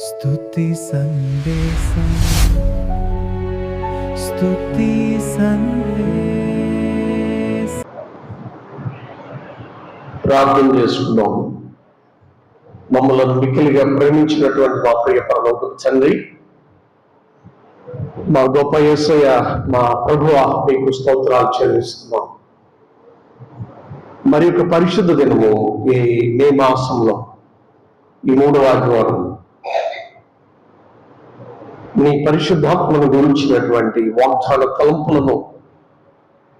స్తుతి సందేశం స్తుతి సందేశం. ప్రార్థన చేసుకుందాం. మమ్మల్ని మిక్కిలిగా ప్రేమించినటువంటి మా ప్రియ పరలోకపు తండ్రి, మా గొప్ప యేసయ్య, మా ప్రభువా, మీకు స్తోత్రాలు చెల్లిస్తున్నాం. మరి యొక్క పరిశుద్ధ దినము ఈ మే మాసంలో ఈ 3వ ఆదివారం నీ పరిశుద్ధాత్మను గురించినటువంటి వాగ్దాన తలంపులను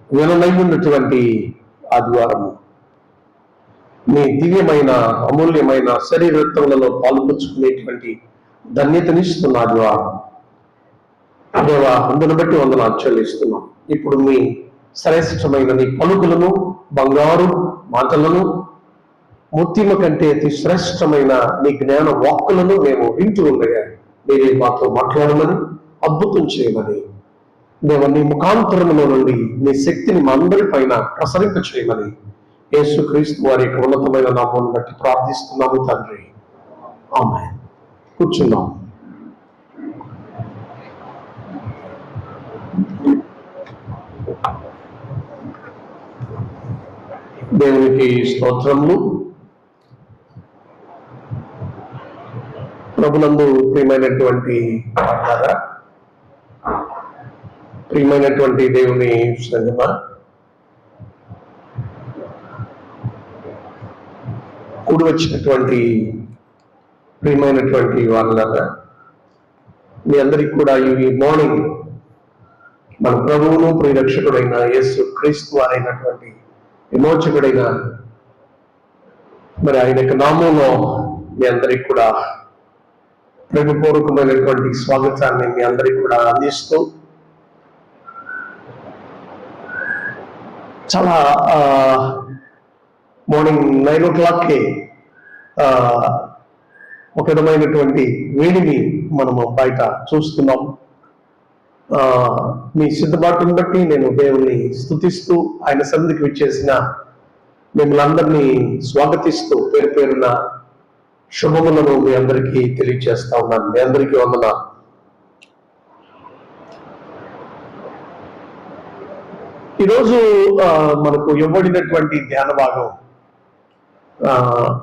విననయ్యున్నటువంటి ఆదివారము, నీ దివ్యమైన అమూల్యమైన శరీరత్వములలో పాల్పంచుకునేటువంటి ధన్యతనిస్తున్న ఆదివారం దేవా, అందును బట్టి వందనాలు చెల్లిస్తున్నాం. ఇప్పుడు మీ శ్రేష్టమైన నీ పలుకులను, బంగారు మాటలను, ముత్తిమ కంటే అతి శ్రేష్టమైన నీ జ్ఞాన వాక్కులను మేము వింటూ ఉండగా మీరే మాతో మాట్లాడమని, అద్భుతం చేయమని, దేవ నీ ముఖాంతరములో నుండి నీ శక్తిని మా అందరి పైన ప్రసరింప చేయమని యేసుక్రీస్తు వారి యొక్క ఉన్నతమైన నామాన్ని బట్టి ప్రార్థిస్తున్నాము తండ్రి, ఆమేన్. కూర్చున్నాం. దేవునికి స్తోత్రములు. ప్రభునందు ప్రియమైనటువంటి వారా, ప్రియమైనటువంటి దేవుని సంగమా, కూడి వచ్చినటువంటి ప్రియమైనటువంటి వాళ్ళారా, మీ అందరికీ కూడా ఈ మార్నింగ్ మన ప్రభువును ప్రియరక్షకుడైన యేసు క్రీస్తు వారైనటువంటి విమోచకుడైన మరి ఆయన యొక్క నామంలో మీ అందరికి కూడా ప్రేమపూర్వకమైనటువంటి స్వాగతాన్ని మీ అందరికి కూడా అందిస్తూ, చాలా మార్నింగ్ 9 o'clock ఒక విధమైనటువంటి వేడిని మనము బయట చూస్తున్నాం. మీ సిద్ధపాటును బట్టి నేను దేవుణ్ణి స్తుతిస్తూ, ఆయన సన్నిధికి విచ్చేసిన మిమ్మల్ని అందరినీ స్వాగతిస్తూ పేరు పేరున శుభములను మీ అందరికీ తెలియజేస్తా ఉన్నాను. మీ అందరికీ వందనాలు. ఈరోజు మనకు ఇవ్వబడినటువంటి ధ్యాన భాగం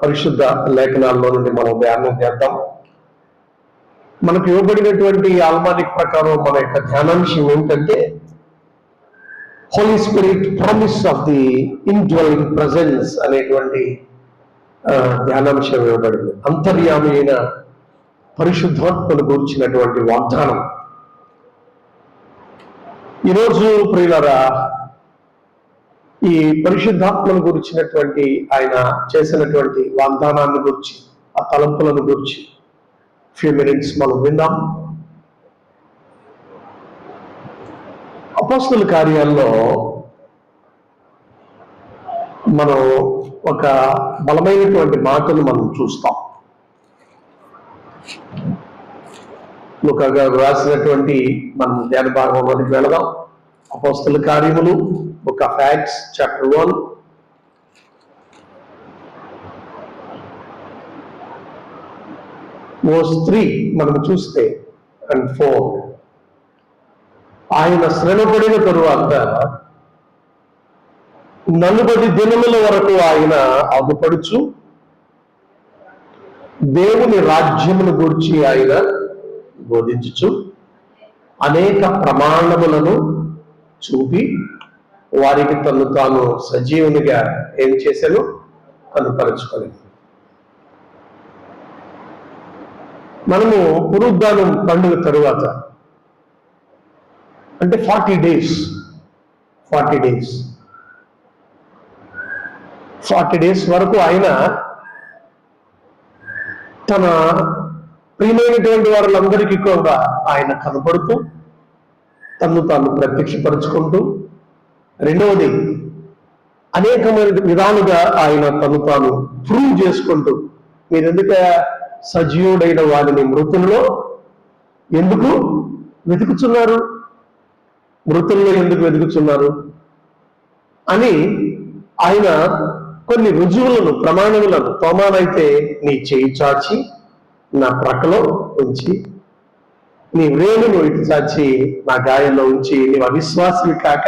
పరిశుద్ధ లేఖనాల్లో నుండి మనం ధ్యానం చేద్దాం. మనకు ఇవ్వబడినటువంటి ఆల్మానిక్ ప్రకారం మన యొక్క ధ్యానాంశం ఏమిటంటే holy spirit promise of the indwelling presence అనేటువంటి ధ్యానాంశం ఇవ్వబడింది. అంతర్యామి అయిన పరిశుద్ధాత్మను గురించినటువంటి వాగ్దానం. ఈరోజు ప్రియులారా, ఈ పరిశుద్ధాత్మను గురించినటువంటి ఆయన చేసినటువంటి వాగ్దానాన్ని గురించి, ఆ తలంపులను గురించి ఫ్యూ మినిట్స్ మనం విందాం. అపోస్తలుల కార్యాల్లో మనం ఒక బలమైనటువంటి మాటను మనం చూస్తాం. లూకా గారు రాసినటువంటి మనం ధ్యాన భాగంలోకి వెళదాం. అపోస్తలుల కార్యములు, book of acts, chapter 1 verse 3 మనం చూస్తే and 4, ఆయన శ్రమపడిన తరువాత 40 దినముల వరకు ఆయన ఆగుపడుచు దేవుని రాజ్యమును గురించి ఆయన బోధించుచు అనేక ప్రమాణములను చూపి వారికి తను తాను సజీవునిగా ఏం చేశాను కనుపరచుకోలేదు. మనము పునరుద్ధానం పండుగ తరువాత అంటే 40 డేస్ వరకు ఆయన తన ప్రియమైనటువంటి వారందరికీ కూడా ఆయన కనపడుతూ తను తాను ప్రత్యక్షపరుచుకుంటూ, రెండవది అనేకమైన విధాలుగా ఆయన తను తాను ప్రూవ్ చేసుకుంటూ, మీరెందుక సజీవుడైన వారిని మృతుల్లో ఎందుకు వెతుకుతున్నారు, మృతుల్లో ఎందుకు వెతుకుతున్నారు అని ఆయన కొన్ని రుజువులను, ప్రమాణములను, తోమానైతే నీ చేయి చాచి నా ప్రక్కలో ఉంచి నీ వ్రేలును ఇటు చాచి నా గాయంలో ఉంచి నీవు అవిశ్వాసవి కాక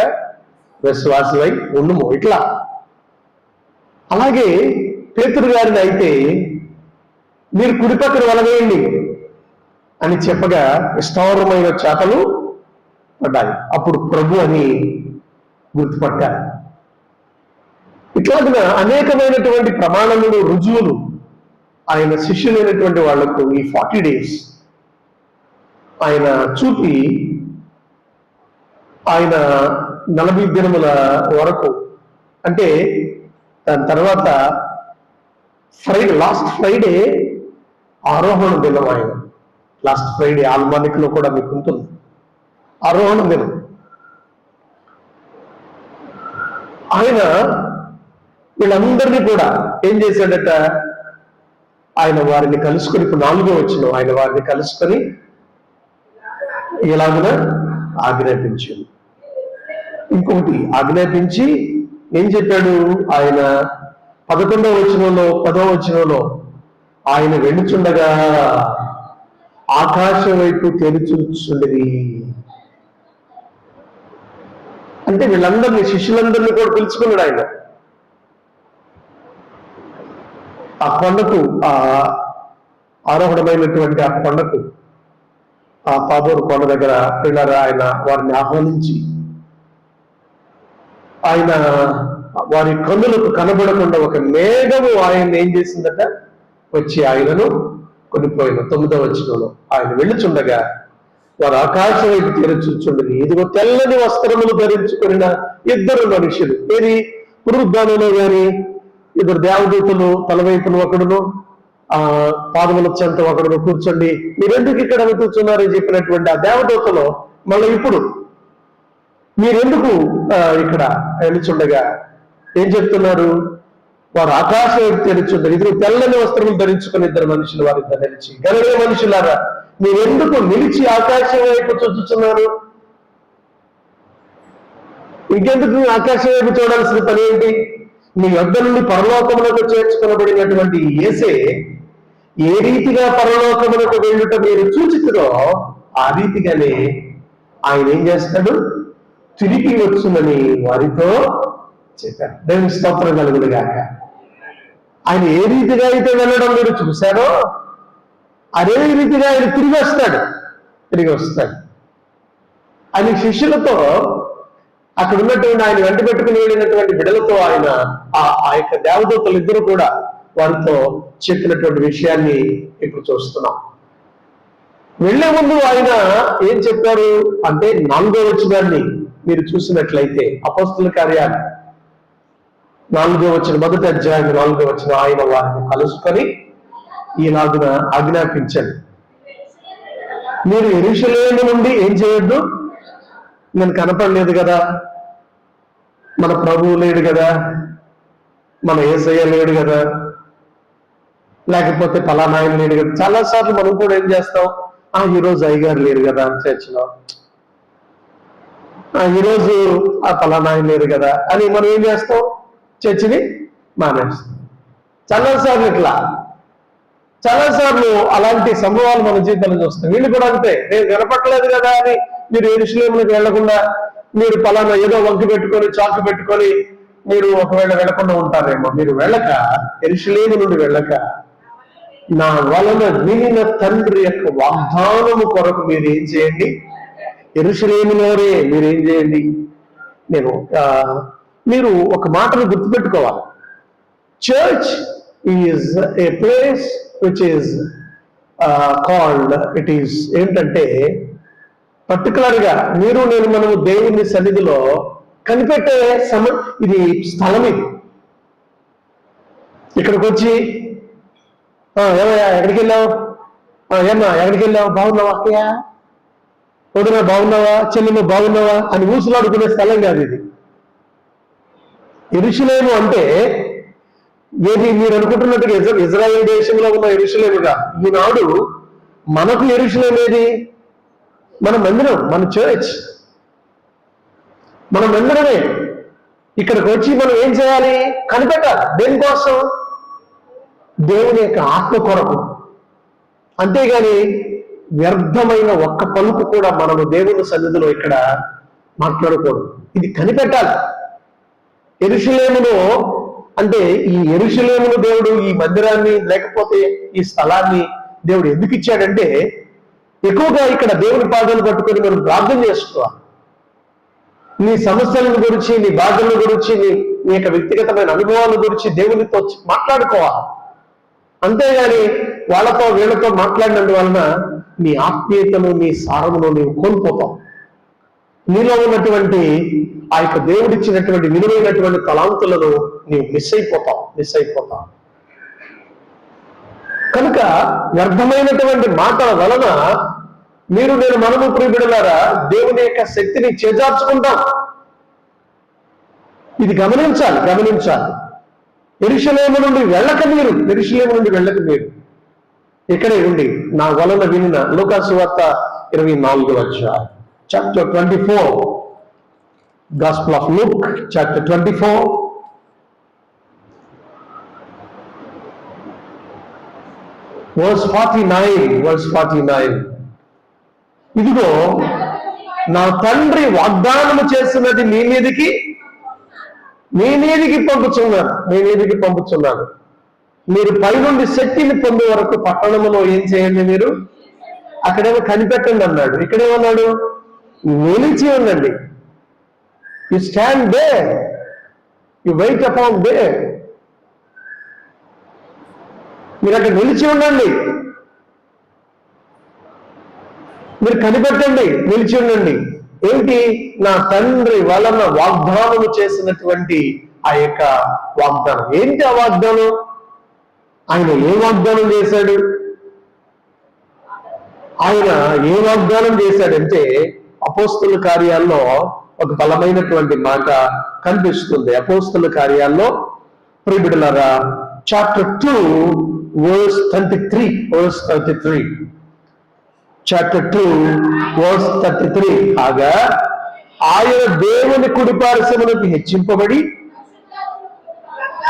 విశ్వాసమై ఉండుము. ఇట్లా అలాగే పేతురు గారిని అయితే మీరు కుడిపక్కన వలవేయండి అని చెప్పగా విస్తారమైన చేపలు పడ్డాయి. అప్పుడు ప్రభు అని గుర్తుపట్టారు. ఇట్లాగా అనేకమైనటువంటి ప్రమాణములు, రుజువులు ఆయన శిష్యులైనటువంటి వాళ్లకు ఈ 40 days ఆయన చూపి ఆయన 40 దినముల వరకు, అంటే దాని తర్వాత లాస్ట్ ఫ్రైడే ఆరోహణ దినం. ఆయన లాస్ట్ ఫ్రైడే ఆల్మానిక్ లో కూడా మీకు ఉంటుంది ఆరోహణ దినం. ఆయన వీళ్ళందరినీ కూడా ఏం చేశాడట, ఆయన వారిని కలుసుకొని, ఇప్పుడు 4వ వచనం, ఆయన వారిని కలుసుకొని ఇలాగున ఆజ్ఞాపించాడు. ఇంకొకటి ఆజ్ఞాపించి ఏం చెప్పాడు, ఆయన 11వ వచనంలో 10వ వచనంలో ఆయన వెళ్ళుచుండగా ఆకాశం వైపు తెరిచూచుండేది. అంటే వీళ్ళందరినీ, శిష్యులందరినీ కూడా పిలుచుకున్నాడు ఆయన. ఆ కొండకు, ఆ ఆరోహణమైనటువంటి ఆ కొండకు, ఆ తాబోరు కొండ దగ్గర పిల్లలు ఆయన వారిని ఆహ్వానించి, ఆయన వారి కన్నులకు కనబడకుండా ఒక మేఘము ఆయన ఏం చేసిందట, వచ్చి ఆయనను కొనిపోయిన. 9వ వచనంలో ఆయన వెళ్ళుచుండగా వారు ఆకాశం వైపు తెరచుచుండని, ఇదిగో తెల్లని వస్త్రములు ధరించుకున్న 2 మనుషులు. ఏది పునరుద్ధానంలో గాని 2 దేవదూతలు తలవైపును ఒకడును పాదముల చెంత ఒకడును కూర్చోండి, మీరెందుకు ఇక్కడ కూర్చున్నారని చెప్పినటువంటి ఆ దేవదూతలో మళ్ళీ ఇప్పుడు మీరెందుకు ఇక్కడ వెళ్ళుచుండగా ఏం చెప్తున్నారు, వారు ఆకాశం వైపు తెరుచుంటారు, ఇద్దరు తెల్లని వస్త్రములు ధరించుకుని 2 మనుషులు వారిద్దరు నిలిచి, గలిలే మనుషులారా మీరెందుకు నిలిచి ఆకాశం వైపు చూచుచున్నారు? ఇంకెందుకు ఆకాశం వైపు చూడాల్సిన పని ఏంటి? మీ యొద్ద నుండి పరలోకములకు చేర్చుకొనబడినటువంటి యేసే ఏ రీతిగా పరలోకములకు వెళ్ళుట మీరు చూచితురో ఆ రీతిగానే ఆయన ఏం చేస్తాడు, తిరిగి వచ్చునని వారితో చెప్పారు. దేవుని స్తోత్రం కలుగును గాక. ఆయన ఏ రీతిగా అయితే వెళ్ళడం మీరు చూశారో అదే రీతిగా ఆయన తిరిగి వస్తాడు. ఆయన శిష్యులతో, అక్కడ ఉన్నటువంటి ఆయన వెంట పెట్టుకుని వెళ్ళినటువంటి బిడ్డలతో ఆయన ఆ యొక్క దేవదూతలు ఇద్దరు కూడా వారితో చెప్పినటువంటి విషయాన్ని ఇప్పుడు చూస్తున్నాం. వెళ్లే ముందు ఆయన ఏం చెప్పారు అంటే, 4వ వచనాన్ని మీరు చూసినట్లయితే అపోస్తలుల కార్యాలు 4వ వచనం, 1వ అధ్యాయం 4వ వచనం, ఆయన వారిని కలుసుకొని ఈలాగున ఆజ్ఞాపించండి, మీరు యెరూషలేము నుండి ఏం చేయొద్దు, నేను కనపడలేదు కదా, మన ప్రభువు లేడు కదా, మన యేసయ్య లేడు కదా, లేకపోతే పలానా ఆయన లేడు కదా. చాలాసార్లు మనం కూడా ఏం చేస్తాం, ఈరోజు అయ్యగారు లేరు కదా చర్చిలో, ఈరోజు ఆ పలానా ఆయన లేరు కదా అని మనం ఏం చేస్తాం, చర్చిని మానేస్తాం. చాలాసార్లు అలాంటి సంభవాలు మన జీవితంలో చూస్తాం. వీళ్ళు కూడా అంతే, నేను కనపట్టలేదు కదా అని మీరు యెరూషలేములకు వెళ్లకుండా, మీరు పలానా ఏదో వంకి పెట్టుకొని చాకు పెట్టుకొని మీరు ఒకవేళ వెళ్లకుండా ఉంటారేమో. మీరు వెళ్ళక, యెరూషలేము నుండి వెళ్ళక, నా వలన వినిన తండ్రి యొక్క వాగ్దానము కొరకు మీరు ఏం చేయండి, యెరూషలేములోనే మీరు ఏం చేయండి. మీరు ఒక మాటను గుర్తుపెట్టుకోవాలి, church is a place which is called, it is ఏంటంటే పర్టికులర్ గా మనము దేవుని సన్నిధిలో కనిపెట్టే ఇది స్థలం. ఇది ఇక్కడికి వచ్చి ఏమయ్యా ఎక్కడికి వెళ్ళావు, ఏమ్మా ఎక్కడికి వెళ్ళావు, బాగున్నావా అక్కయ్య, వదిన బాగున్నావా, చెల్లెమ్మ బాగున్నావా అని ఊసులాడుకునే స్థలం కాదు ఇది. యెరూషలేము అంటే ఏది మీరు అనుకుంటున్నట్టుగా ఇజ్రాయెల్ దేశంలో ఉన్న యెరూషలేముగా, ఈనాడు మనకు యెరూషలేము ఏది, మన మందిరం, మన చర్చ్, మన మందిరమే. ఇక్కడికి వచ్చి మనం ఏం చేయాలి, కనిపెట్టాలి. దేనికోసం, దేవుని యొక్క ఆత్మ కొరకు. అంతేగాని వ్యర్థమైన ఒక్క పలుకు కూడా మనము దేవుని సన్నిధిలో ఇక్కడ మాట్లాడకూడదు. ఇది కనిపెట్టాలి. యెరూషలేములో అంటే ఈ యెరూషలేమును దేవుడు ఈ మందిరాన్ని లేకపోతే ఈ స్థలాన్ని దేవుడు ఎందుకు ఇచ్చాడంటే ఎక్కువగా ఇక్కడ దేవుని పాదాలు పట్టుకొని మనం ప్రార్థన చేసుకోవాలి. నీ సమస్యల గురించి, నీ బాధల గురించి, నీ యొక్క వ్యక్తిగతమైన అనుభవాల గురించి దేవునితో మాట్లాడుకోవాలి. అంతేగాని వాళ్ళతో వీళ్ళతో మాట్లాడినందువలన నీ ఆత్మీయతను, నీ సారమును నీవు కోల్పోతావు. నీలో ఉన్నటువంటి ఆ యొక్క దేవుడిచ్చినటువంటి విలువైనటువంటి తలాంతులను నీవు మిస్ అయిపోతావు. కనుక వ్యర్థమైనటువంటి మాటల వలన మనము ప్రియబిడ్డలారా దేవుని యొక్క శక్తిని చేజార్చుకుంటాం. ఇది గమనించాలి. యెరూషలేము నుండి వెళ్ళక మీరు ఇక్కడే ఉండి నా వలన వినిన లూకా సువార్త 24 chapter 24, gospel of Luke chapter 24 verse 49. ఇదిగో నా తండ్రి వాగ్దానము చేసినది మీ మీదికి పంపుచున్నాను. మీరు పైనుండి శక్తిని పొందే వరకు పట్టణంలో ఏం చేయండి? మీరు అక్కడేమో కనిపెట్టండి అన్నాడు. ఇక్కడేమన్నాడు? నిలిచి ఉండండి. You stand there, you wait upon there. మీరు అక్కడ నిలిచి ఉండండి, మీరు కనిపెట్టండి, నిలిచి ఉండండి. ఏంటి? నా తండ్రి వలన వాగ్దానము చేసినటువంటి ఆ యొక్క వాగ్దానం. ఏంటి ఆ వాగ్దానం? ఆయన ఏ వాగ్దానం చేశాడు? అపోస్తలుల కార్యాల్లో ఒక బలమైనటువంటి మాట కనిపిస్తుంది. అపోస్తలుల కార్యాల్లో ప్రియబిడ్డలారా చాప్టర్ 2 verse 33 చాప్టర్ 2 verse 33 కాగా ఆయన దేవుని కుడిపార్శ్వమునకు హెచ్చింపబడి,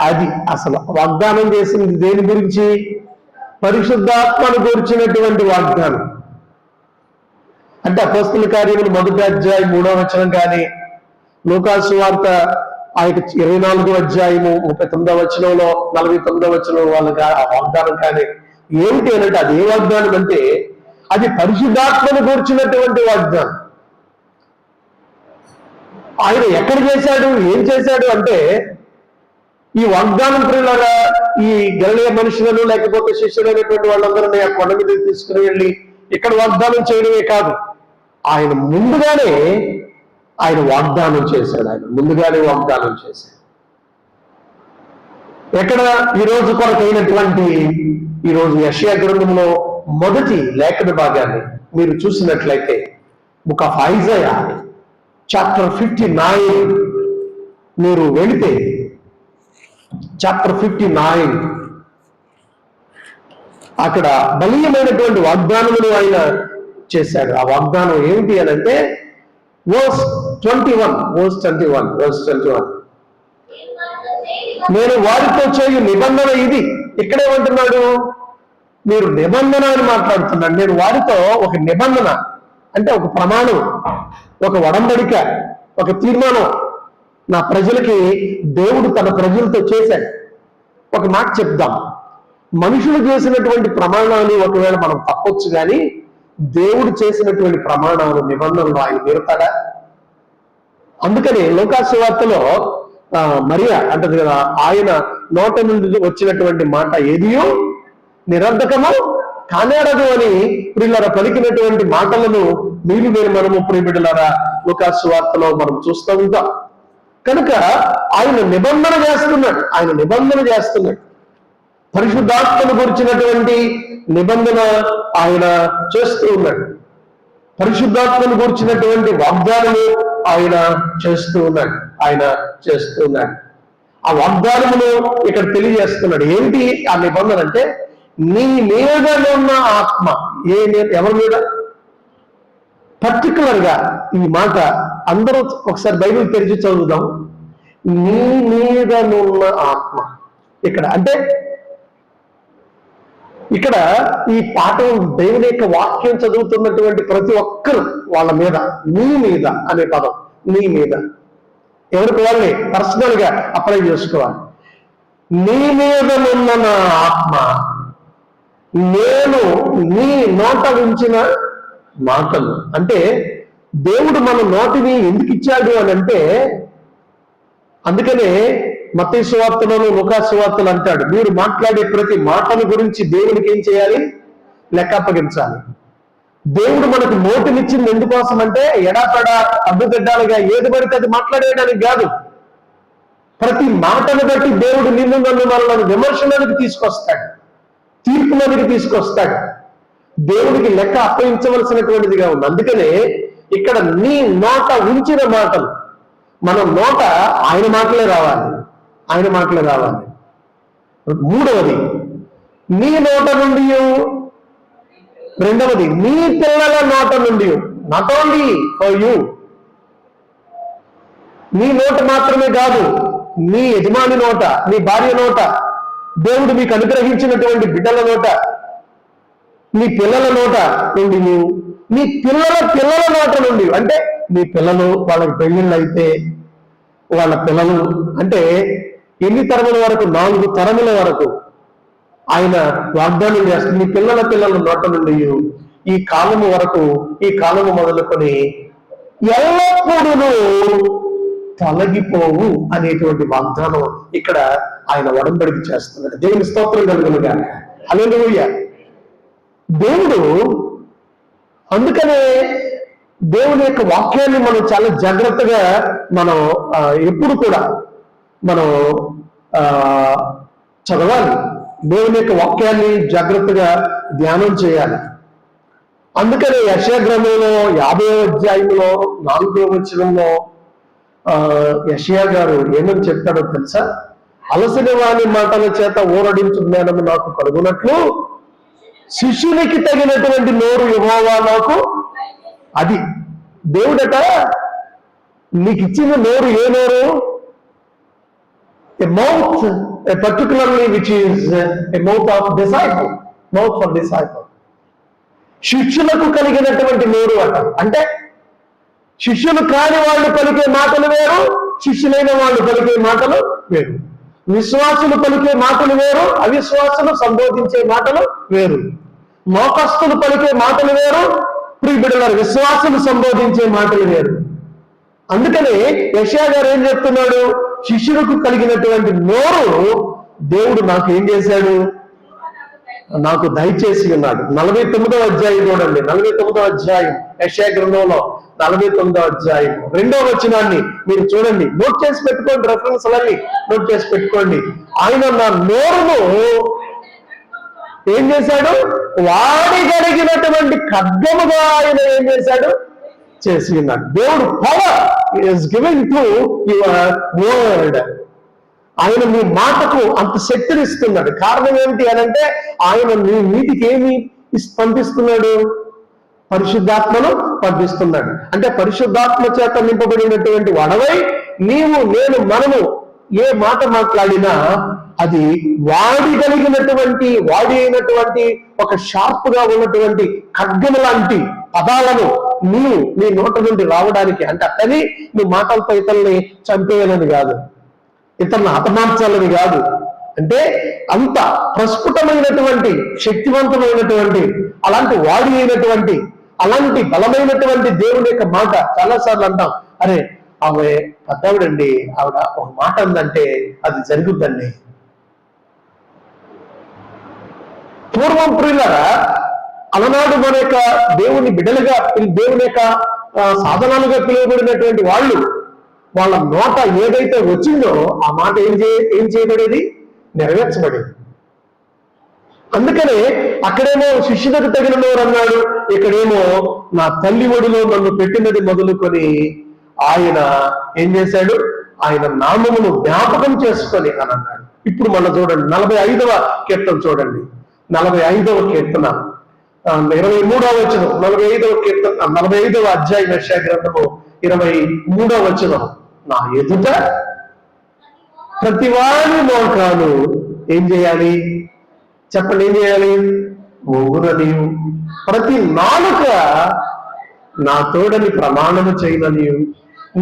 అది అసలు వాగ్దానం చేసింది దేని గురించి? పరిశుద్ధాత్మను గురించినటువంటి వాగ్దానం. అంటే అపోస్తలుల కార్యములు 1వ అధ్యాయం 3వ వచనం కానీ, లూకా సువార్త 24వ అధ్యాయము 39వ వచనంలో 49వ వచనం వాళ్ళకి ఆ వాగ్దానం కానీ ఏమిటి అంటే అది ఏ వాగ్దానం అంటే అది పరిశుద్ధాత్మను కూర్చున్నటువంటి వాగ్దానం. ఆయన ఎక్కడ చేశాడు, ఏం చేశాడు అంటే ఈ వాగ్దానం ప్రియులారా ఈ గలిలయ మనుషులను లేకపోతే శిష్యులైనటువంటి వాళ్ళందరినీ ఆ కొండ మీద తీసుకుని వెళ్ళి ఇక్కడ వాగ్దానం చేయడమే కాదు, ఆయన ముందుగానే వాగ్దానం చేశాడు. ఎక్కడ ఈరోజు కొరకైనటువంటి ఈరోజు యెషయా గ్రంథంలో మొదటి లేఖన భాగాన్ని మీరు చూసినట్లయితే బుక్ ఆఫ్ ఐజయా చాప్టర్ 59 మీరు వెళితే చాప్టర్ 59 అక్కడ బలీయమైనటువంటి వాగ్దానములు ఆయన చేశాడు. ఆ వాగ్దానం ఏమిటి అని అంటే verse 21 నేను వారితో చేయు నిబంధన ఇది. ఇక్కడేమంటున్నాడు? మీరు నిబంధన అని మాట్లాడుతున్నాడు. నేను వారితో ఒక నిబంధన అంటే ఒక ప్రమాణం, ఒక ఒడంబడిక, ఒక తీర్మానం నా ప్రజలకి దేవుడు తన ప్రజలతో చేశాడు. ఒక మాట చెప్దాం, మనుషులు చేసినటువంటి ప్రమాణాలు ఒకవేళ మనం తప్పొచ్చు కానీ దేవుడు చేసినటువంటి ప్రమాణాలు, నిబంధనలు ఆయన మీరుతాడా? అందుకని లూకా సువార్తలో మరియా అంటది కదా, ఆయన నోట నుండి వచ్చినటువంటి మాట ఏదియో నిరర్ధకము కానేరదు అని ప్రియులారా పలికినటువంటి మాటలను మనము ప్రియబిడ్డలారా లూకా సువార్తలో మనం చూస్తూ ఉంటాం. కనుక ఆయన నిబంధన చేస్తున్నాడు. పరిశుద్ధాత్మను గురించినటువంటి నిబంధన ఆయన చేస్తూ ఉన్నాడు. పరిశుద్ధాత్మను గురించినటువంటి వాగ్దానము ఆయన చేస్తూ ఉన్నాడు. ఆ వాగ్దానమును ఇక్కడ తెలియజేస్తున్నాడు. ఏంటి ఆ నిబంధన అంటే నీ మీద ఉన్న ఆత్మ. ఎవరి మీద? పర్టికులర్ గా ఈ మాట అందరూ ఒకసారి బైబిల్ తెరిచి చదువుదాం. నీ మీద ఉన్న ఆత్మ. ఇక్కడ అంటే ఇక్కడ ఈ పాఠం దేవుని యొక్క వాక్యం చదువుతున్నటువంటి ప్రతి ఒక్కరు వాళ్ళ మీద, నీ మీద అనే పదం, నీ మీద, ఎవరికి వాళ్ళని పర్సనల్ గా అప్లై చేసుకోవాలి. నీ మీద ఉన్న నా ఆత్మ, నేను నీ నోట ఉంచిన మాటలు. అంటే దేవుడు మన నోటిని ఎందుకు ఇచ్చాడు అని అంటే, అందుకనే మత్తయి సువార్తలోను లూకా సువార్తలు అంటాడు, మీరు మాట్లాడే ప్రతి మాటల గురించి దేవునికి ఏం చేయాలి? లెక్క అప్పగించాలి. దేవుడు మనకు నోటినిచ్చింది ఎందుకోసం అంటే, ఎడాపెడా అడ్డుగడ్డాలుగా ఏది పడితే అది మాట్లాడేయడానికి కాదు. ప్రతి మాటను బట్టి దేవుడు నిన్ను నన్ను మనల్ని విమర్శనానికి తీసుకొస్తాడు, తీర్పులోనికి తీసుకొస్తాడు. దేవుడికి లెక్క అప్పగించవలసినటువంటిదిగా ఉంది. అందుకనే ఇక్కడ నీ నోట ఉంచిన మాటలు, మన నోట ఆయన మాటలే రావాలి, ఆయన మాటలే రావాలి. మూడవది నీ నోట నుండి, రెండవది నీ పిల్లల నోట నుండి. నాట్ ఓన్లీ ఫర్ యూ, నీ నోట మాత్రమే కాదు, నీ యజమాని నోట, నీ భార్య నోట, దేవుడు మీకు అనుగ్రహించినటువంటి బిడ్డల నోట, నీ పిల్లల నోట నుండి, నీ పిల్లల పిల్లల నోట నుండి. అంటే నీ పిల్లలు, వాళ్ళకి పెళ్ళిళ్ళు అయితే వాళ్ళ పిల్లలు, అంటే ఎన్ని తరముల వరకు? 4 తరముల వరకు ఆయన వాగ్దానం చేస్తుంది. నీ పిల్లల పిల్లల నోట నుండి ఈ కాలము వరకు, ఈ కాలము మొదలుకొని ఎల్లప్పుడూ తొలగిపోవు అనేటువంటి వాగ్దానం ఇక్కడ ఆయన ఒడంబడిక చేస్తున్నాడు. దేవుని స్తోత్రం కలుగునుగా. హల్లెలూయా. దేవుడు, అందుకనే దేవుని యొక్క వాక్యాన్ని మనం చాలా జాగ్రత్తగా మనం ఎప్పుడు కూడా మనం చదవాలి. దేవుని యొక్క వాక్యాన్ని జాగ్రత్తగా ధ్యానం చేయాలి. అందుకనే యెషయా గ్రంథంలో 50వ అధ్యాయంలో 4వ వచనంలో యెషయా గారు ఏమని చెప్తాడో తెలుసా? అలసిన వాని మాటల చేత ఊరడించు జ్ఞానము నాకు కలుగునట్లు శిష్యునికి తగినటువంటి నోరు యెహోవా నాకు. అది దేవుడట నీకు ఇచ్చిన నోరు. ఏ నోరు? a mouth, particularly which is a mouth of disciple, mouth for disciple. శిష్యులకు కలిగినటువంటి నోరు అట. అంటే శిష్యులు కాని వాళ్ళు పలికే మాటలు వేరు, శిష్యులైన వాళ్ళు పలికే మాటలు వేరు. విశ్వాసులు పలికే మాటలు వేరు, అవిశ్వాసులు సంబోధించే మాటలు వేరు. మోకస్తులు పలికే మాటలు వేరు, ప్రియబిడ్డలారా విశ్వాసులు సంబోధించే మాటలు వేరు. అందుకనే యెషయా గారు ఏం చెప్తున్నాడు? శిష్యులకు కలిగినటువంటి నోరు దేవుడు నాకు ఏం చేశాడు? నాకు దయచేసి ఉన్నాడు. 49వ అధ్యాయం చూడండి, 49వ అధ్యాయం యెషయా గ్రంథంలో 49వ అధ్యాయం 2వ వచనాన్ని మీరు చూడండి. నోట్ చేసి పెట్టుకోండి, రెఫరెన్స్ అన్ని నోట్ చేసి పెట్టుకోండి. ఆయన నా నోరును ఏం చేశాడు? వాడి కలిగినటువంటి ఖడ్గముగా ఆయన ఏం చేశాడు? చేసి ఉన్నాడు. దేవుడు power is giving to your word. ఆయన మీ మాటకు అంత శక్తిని ఇస్తున్నాడు. కారణం ఏమిటి అనంటే ఆయన మీ నీటికి ఏమి పంపిస్తున్నాడు? పరిశుద్ధాత్మను పంపిస్తున్నాడు. అంటే పరిశుద్ధాత్మ చేత నింపబడినటువంటి వాడవై నీవు, నేను, మనము ఏ మాట మాట్లాడినా అది వాడి అయినటువంటి ఒక షార్ప్ గా ఉన్నటువంటి ఖడ్గము లాంటి పదాలను నీవు నీ నోట నుండి రావడానికి, అంటే అట్టని నువ్వు మాటలతో ఇతరుల్ని చంపేయాలని కాదు, ఇతరులను హతమార్చాలని కాదు. అంటే అంత ప్రస్ఫుటమైనటువంటి, శక్తివంతమైనటువంటి, అలాంటి వాడి అయినటువంటి, అలాంటి బలమైనటువంటి దేవుని యొక్క మాట. చాలాసార్లు అంటాం, అరే ఆమె పెద్దవిడండి, ఆవిడ ఒక మాట ఉందంటే అది జరుగుద్దండి. పూర్వం ప్రియులారా, అలనాడు మన యొక్క దేవుని బిడ్డలుగా, దేవుని యొక్క సాధనాలుగా పిలువబడినటువంటి వాళ్ళు, వాళ్ళ నోట ఏదైతే వచ్చిందో ఆ మాట ఏం చేయబడేది? నెరవేర్చబడేది. అందుకనే అక్కడేమో శిష్యులకు తగిన నోరు అన్నాడు, ఇక్కడేమో నా తల్లి ఒడిలో నన్ను పెట్టినది మొదలుకొని ఆయన ఏం చేశాడు? ఆయన నామమును జ్ఞాపకం చేసుకొని అని అన్నాడు. ఇప్పుడు మనం చూడండి 45వ కీర్తన చూడండి, 45వ కీర్తన 23వ వచనం, 45వ కీర్తన 45వ అధ్యాయం యెషయా గ్రంథము 23వ వచనం. నా ఎదుట ప్రతివాని మోకాలు ఏం చేయాలి? చెప్పండి, ఏం చేయాలి? ఒంగుననియు, ప్రతి నాలుక నా తోడని ప్రమాణము చేయననియు,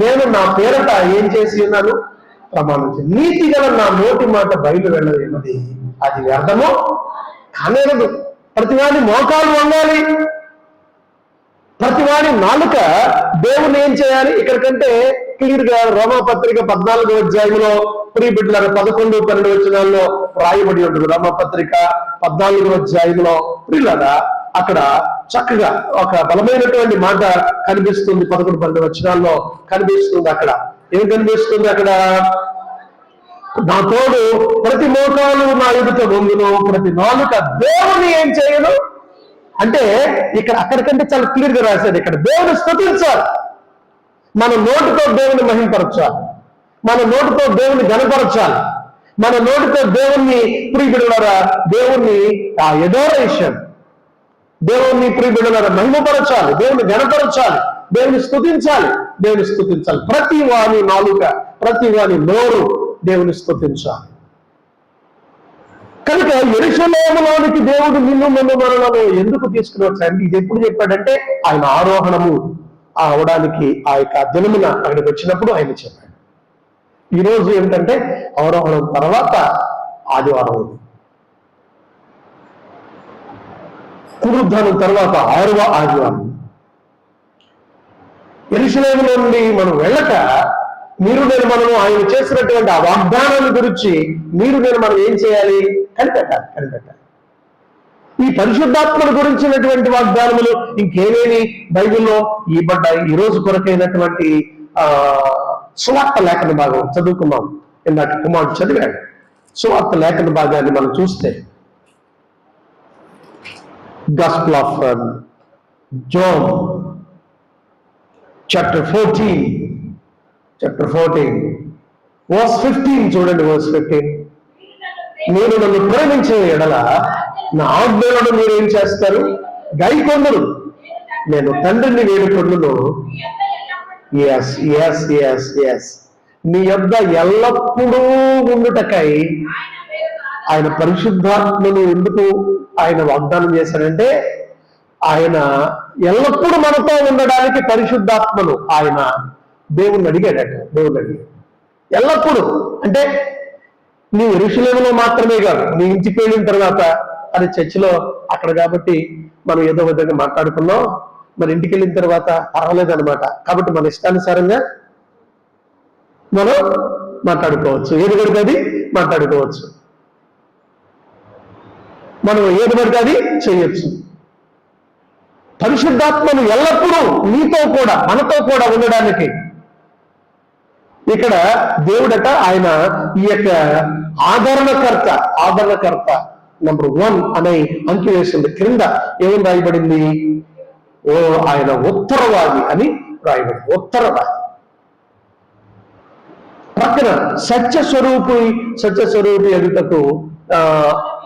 నేను నా పేరట ఏం చేసి ఉన్నాను? ప్రమాణం చేయ. నీతి గల నా నోటి మాట బయలు వెళ్ళలేనది, అది వ్యర్థము కానేరదు. ప్రతివాడి మోకాలు వంగాలి, ప్రతివాడి నాలుక దేవుని ఏం చేయాలి? ఇక్కడికంటే క్లియర్ గా రోమాపత్రిక 14వ అధ్యాయంలో ప్రియ బిడ్డలారా 11, 12 వచనాల్లో రాయబడి ఉంటుంది. రోమాపత్రిక 14వ అధ్యాయంలో ప్రియులారా అక్కడ చక్కగా ఒక బలమైనటువంటి మాట కనిపిస్తుంది. 11, 12 వచనాల్లో కనిపిస్తుంది. అక్కడ ఏం కనిపిస్తుంది? అక్కడ నా తోడు ప్రతి మోకాలు నా ఎదుట వంగును, ప్రతి నాలుక దేవుని ఏం చేయను అంటే ఇక్కడ అక్కడికంటే చాలా క్లియర్ గా రాశాడు. ఇక్కడ దేవుని స్తుతించాలి, మన నోటితో దేవుని మహింపరచాలి, మన నోటితో దేవుని గణపరచాలి, మన నోటితో దేవుణ్ణి ప్రియబిడ్డలారా దేవుణ్ణి ఆ ఎడోరేషన్, దేవుణ్ణి ప్రియబిడ్డలారా మహిమపరచాలి, దేవుని గణపరచాలి, దేవుని స్తుతించాలి, దేవుని స్తుతించాలి. ప్రతి వాని నాలుక, ప్రతి వాని నోరు దేవుని స్తుతించాలి. కనుక యెరూషలేములోనికి దేవుడు నిన్ను నన్ను మనలను ఎందుకు తీసుకుని వచ్చాడు? ఇది ఎప్పుడు చెప్పాడంటే ఆయన ఆరోహణము అవడానికి ఆ యొక్క దినమున అక్కడికి వచ్చినప్పుడు ఆయన చెప్పాడు. ఈరోజు ఏంటంటే ఆరోహణం తర్వాత ఆదివారం ఉంది, పునరుద్ధానం తర్వాత 6వ ఆదివారం. యెరూషలేములో నుండి మనం వెళ్ళక మీరు నేను మనము ఆయన చేసినటువంటి ఆ వాగ్దానాన్ని గురించి మనం ఏం చేయాలి? కనిపెట్టాలి. ఈ పరిశుద్ధాత్మను గురించినటువంటి వాగ్దానములు ఇంకేమేమి బైబిల్లో ఇవ్వబడ్డాయి? ఈ రోజు కొరకైనటువంటి సువార్త లేఖన భాగం చదువుకున్నాం. ఇందాక కుమారుడు చదివాడు. సువార్త లేఖన భాగాన్ని మనం చూస్తే gospel of John chapter 14 verse 15 చూడండి. verse 15, నేను నన్ను ప్రేమించే ఎడల నా ఆజ్ఞలను మీరు ఏం చేస్తారు? గైకొందురు, నేను తండ్రిని వేడుకొందును. ఎస్ నీ యొద్ద ఎల్లప్పుడూ ఉండుటకై ఆయన పరిశుద్ధాత్మను ఎందుకు ఆయన వాగ్దానం చేశాడంటే ఆయన ఎల్లప్పుడూ మనతో ఉండడానికి పరిశుద్ధాత్మను ఆయన దేవుణ్ణి అడిగాడట. ఎల్లప్పుడూ అంటే నీ యెరూషలేములో మాత్రమే కాదు, నీ ఇంటికి వెళ్ళిన తర్వాత, అది చర్చిలో అక్కడ కాబట్టి మనం ఏదో విధంగా మాట్లాడుకున్నాం, మరి ఇంటికి వెళ్ళిన తర్వాత పర్వాలేదు అనమాట. కాబట్టి మన ఇష్టానుసారంగా మనం మాట్లాడుకోవచ్చు, ఏది పడితే అది మాట్లాడుకోవచ్చు, మనం ఏది పడితే అది చేయొచ్చు. పరిశుద్ధాత్మను ఎల్లప్పుడూ నీతో కూడా మనతో కూడా ఉండడానికి ఇక్కడ దేవుడట ఆయన ఈ యొక్క ఆదరణకర్త నంబర్ 1 అనే అంకి వేసింది. క్రింద ఏమని రాయబడింది? ఓ ఆయన ఉత్తరవాది అని రాయబడింది. ఉత్తరవాది ప్రక్కన సత్యస్వరూపి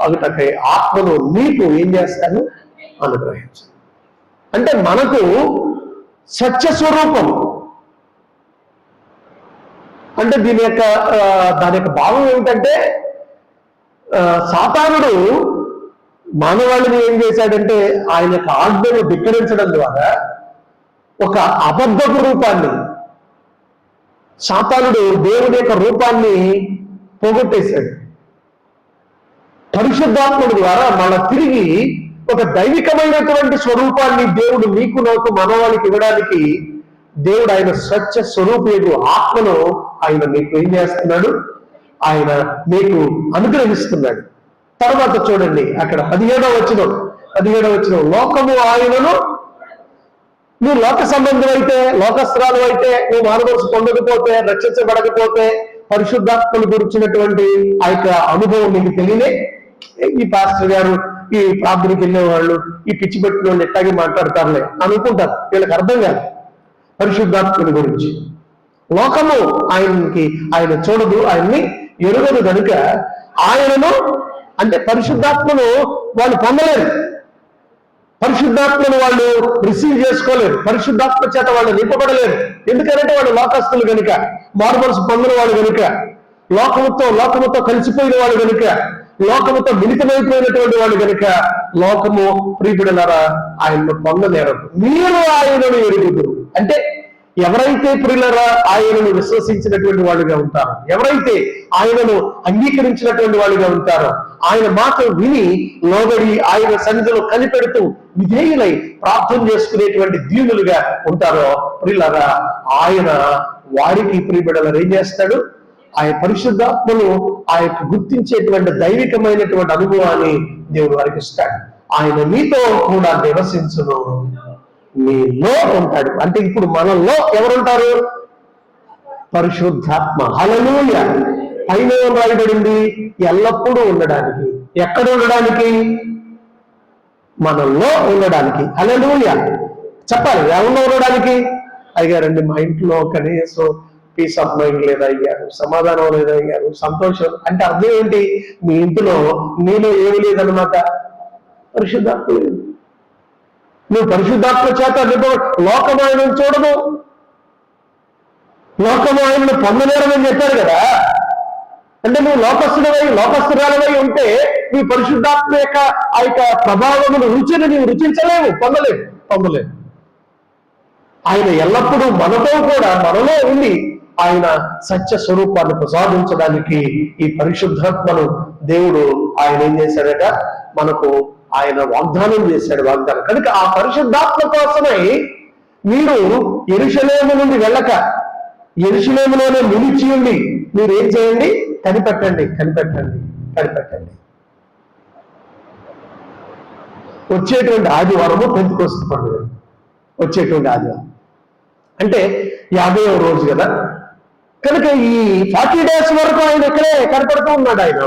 అగుటకై ఆత్మను నీకు ఏం చేస్తాను? అనుగ్రహించాను. అంటే మనకు సత్యస్వరూపం అంటే దాని యొక్క భావం ఏమిటంటే సాతానుడు మానవాళిని ఏం చేశాడంటే ఆయన యొక్క ఆజ్ఞను ధిక్కరించడం ద్వారా ఒక అబద్ధపు రూపాన్ని, సాతానుడు దేవుని యొక్క రూపాన్ని పోగొట్టేశాడు. పరిశుద్ధాత్ముడి ద్వారా మళ్ళా తిరిగి ఒక దైవికమైనటువంటి స్వరూపాన్ని దేవుడు నీకు నాకు మనవాళ్ళకి ఇవ్వడానికి దేవుడు ఆయన సత్య స్వరూపేడు ఆత్మను ఆయన నీకు ఏం చేస్తున్నాడు? ఆయన నీకు అనుగ్రహిస్తున్నాడు. తర్వాత చూడండి అక్కడ 17వ వచనం, లోకము ఆయనను, నువ్వు లోక సంబంధం అయితే, లోకస్త్రాలు అయితే, నువ్వు మానవసు పొందకపోతే, రక్షించబడకపోతే, పరిశుద్ధాత్మను గురించినటువంటి ఆ యొక్క అనుభవం నీకు తెలియలే. ఈ పాస్టర్ గారు, ఈ ప్రార్థనకి వెళ్ళే వాళ్ళు, ఈ పిచ్చి పెట్టిన వాళ్ళు ఎట్టాగే మాట్లాడతారులే అనుకుంటారు. వీళ్ళకి అర్థం కాదు పరిశుద్ధాత్మని గురించి. లోకము ఆయన చూడదు, ఆయన్ని ఎరుగదు కనుక ఆయనను అంటే పరిశుద్ధాత్మను వాళ్ళు పొందలేరు, పరిశుద్ధాత్మను వాళ్ళు రిసీవ్ చేసుకోలేరు, పరిశుద్ధాత్మ చేత వాళ్ళు నింపబడలేరు. ఎందుకంటే వాళ్ళు లోకస్తులు కనుక, మారుమనసు పొందిన వాళ్ళు కనుక, లోకముతో కలిసిపోయిన వాళ్ళు కనుక లోకముతో మిళితమైపోయినటువంటి వాళ్ళు కనుక లోకము ప్రియబిడలారా ఆయనను పొందలేరు. మీరు ఆయనను ఎరుగుదురు అంటే ఎవరైతే ప్రియులరా ఆయనను విశ్వసించినటువంటి వాళ్ళుగా ఉంటారో, ఎవరైతే ఆయనను అంగీకరించినటువంటి వాళ్ళుగా ఉంటారో, ఆయన మాట విని లోబడి ఆయన సన్నిధిలో కనిపెడుతూ విధేయులై ప్రార్థన చేసుకునేటువంటి దీనులుగా ఉంటారో ప్రియులరా, ఆయన వారికి ప్రియబిడలరు ఏం చేస్తాడు? ఆయన పరిశుద్ధాత్మను ఆ యొక్క గుర్తించేటువంటి దైవికమైనటువంటి అనుభవాన్ని దేవుడు వారికి ఇస్తాడు. ఆయన మీతో కూడా నివసించును, మీలో ఉంటాడు. అంటే ఇప్పుడు మనలో ఎవరుంటారు? పరిశుద్ధాత్మ. హల్లెలూయా. పైన ఏం రాయబడింది? ఎల్లప్పుడూ ఉండడానికి. ఎక్కడ ఉండడానికి? మనలో ఉండడానికి. హల్లెలూయా. చెప్పాలి, ఎవరిలో ఉండడానికి? అయ్యారండి మా ఇంట్లో కనీసం పీస్ ఆఫ్ మైండ్ లేదా అయ్యారు, సమాధానం లేదా అయ్యారు, సంతోషం అంటే అర్థం ఏంటి? మీ ఇంట్లో నీలో ఏమి లేదన్నమాట, పరిశుద్ధాత్మ లేదు. నువ్వు పరిశుద్ధాత్మ చేత లోకము ఆయనను చూడదు, లోకము ఆయనను పొందలేరని చెప్పారు కదా. అంటే నువ్వు లోకస్తురాలవై ఉంటే నీ పరిశుద్ధాత్మ యొక్క ఆ యొక్క ప్రభావమును రుచిని నీవు రుచించలేవు, పొందలేవు. ఆయన ఎల్లప్పుడూ మనతో కూడా మనలో ఉండి ఆయన సత్య స్వరూపాన్ని ప్రసాదించడానికి ఈ పరిశుద్ధాత్మను దేవుడు ఆయన ఏం చేశాడట? మనకు ఆయన వాగ్దానం చేశాడు. కనుక ఆ పరిశుద్ధాత్మ కోసమై మీరు యెరూషలేము నుండి వెళ్ళక యెరూషలేములోనే నిలిచి ఉండి మీరు ఏం చేయండి? కనిపెట్టండి. వచ్చేటువంటి ఆదివారము పెంతెకొస్తు పండుగ. వచ్చేటువంటి ఆదివారం అంటే 50వ రోజు కదా. కనుక ఈ 40 days వరకు ఆయన ఇక్కడే కనపడుతూ ఉన్నాడు. ఆయన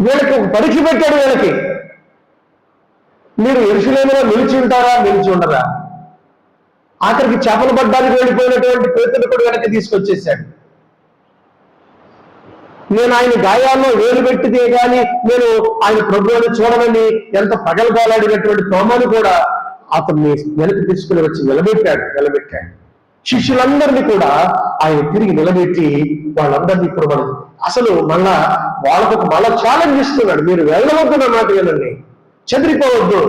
వీళ్ళకి పరీక్ష పెట్టాడు. వీళ్ళకి మీరు యెరూషలేములో నిలిచి ఉంటారా, నిలిచి ఉండరా? ఆఖరికి చేపలు పడ్డానికి వెళ్ళిపోయినటువంటి పేతురును కూడా వెనక్కి తీసుకొచ్చేసాడు. నేను ఆయన గాయాల్లో వేలు పెట్టితే గాని నేను ఆయన ప్రభువుని చూడమని ఎంత పగలబాలాడినటువంటి తోమను కూడా అతన్ని వెనక్కి తీసుకుని వచ్చి నిలబెట్టాడు. శిష్యులందరినీ కూడా ఆయన తిరిగి నిలబెట్టి వాళ్ళందరినీ ఇప్పుడు మనం అసలు వాళ్ళకు మళ్ళా ఛాలెంజ్ ఇస్తున్నాడు. మీరు వెళ్ళవద్దు మాట వినండి, చెదిరిపోవద్దు.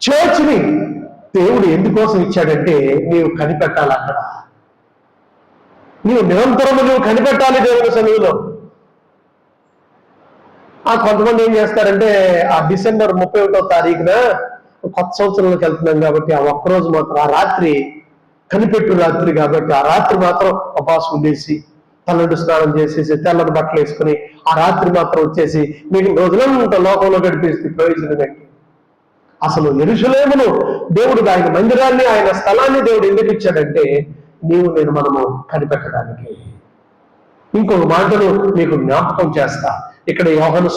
చర్చ్ని దేవుడు ఎందుకోసం ఇచ్చాడంటే నీవు కనిపెట్టాలి. అక్కడ నీవు నిరంతరము నువ్వు కనిపెట్టాలి దేవుని సన్నిధిలో. కొంతమంది ఏం చేస్తారంటే ఆ డిసెంబర్ 31వ తారీఖున కొత్త సంవత్సరంలోకి వెళ్తున్నాం కాబట్టి ఆ ఒక్కరోజు మాత్రం ఆ రాత్రి కనిపెట్టు రాత్రి కాబట్టి ఆ రాత్రి మాత్రం ఉపవాసం ఉండేసి తల్లంటు స్నానం చేసేసి తెల్లని బట్టలు వేసుకుని ఆ రాత్రి మాత్రం వచ్చేసి మీకు రోజులంతా లోకంలో గడిపేస్తే ప్రయోజనం ఏంటి? అసలు యెరూషలేమును దేవుడు ఆయన మందిరాన్ని ఆయన స్థలాన్ని దేవుడు ఎందుకు ఇచ్చాడంటే మనము కనిపెట్టడానికి. ఇంకొక మాటను మీకు జ్ఞాపకం చేస్తా. ఇక్కడ యోహాను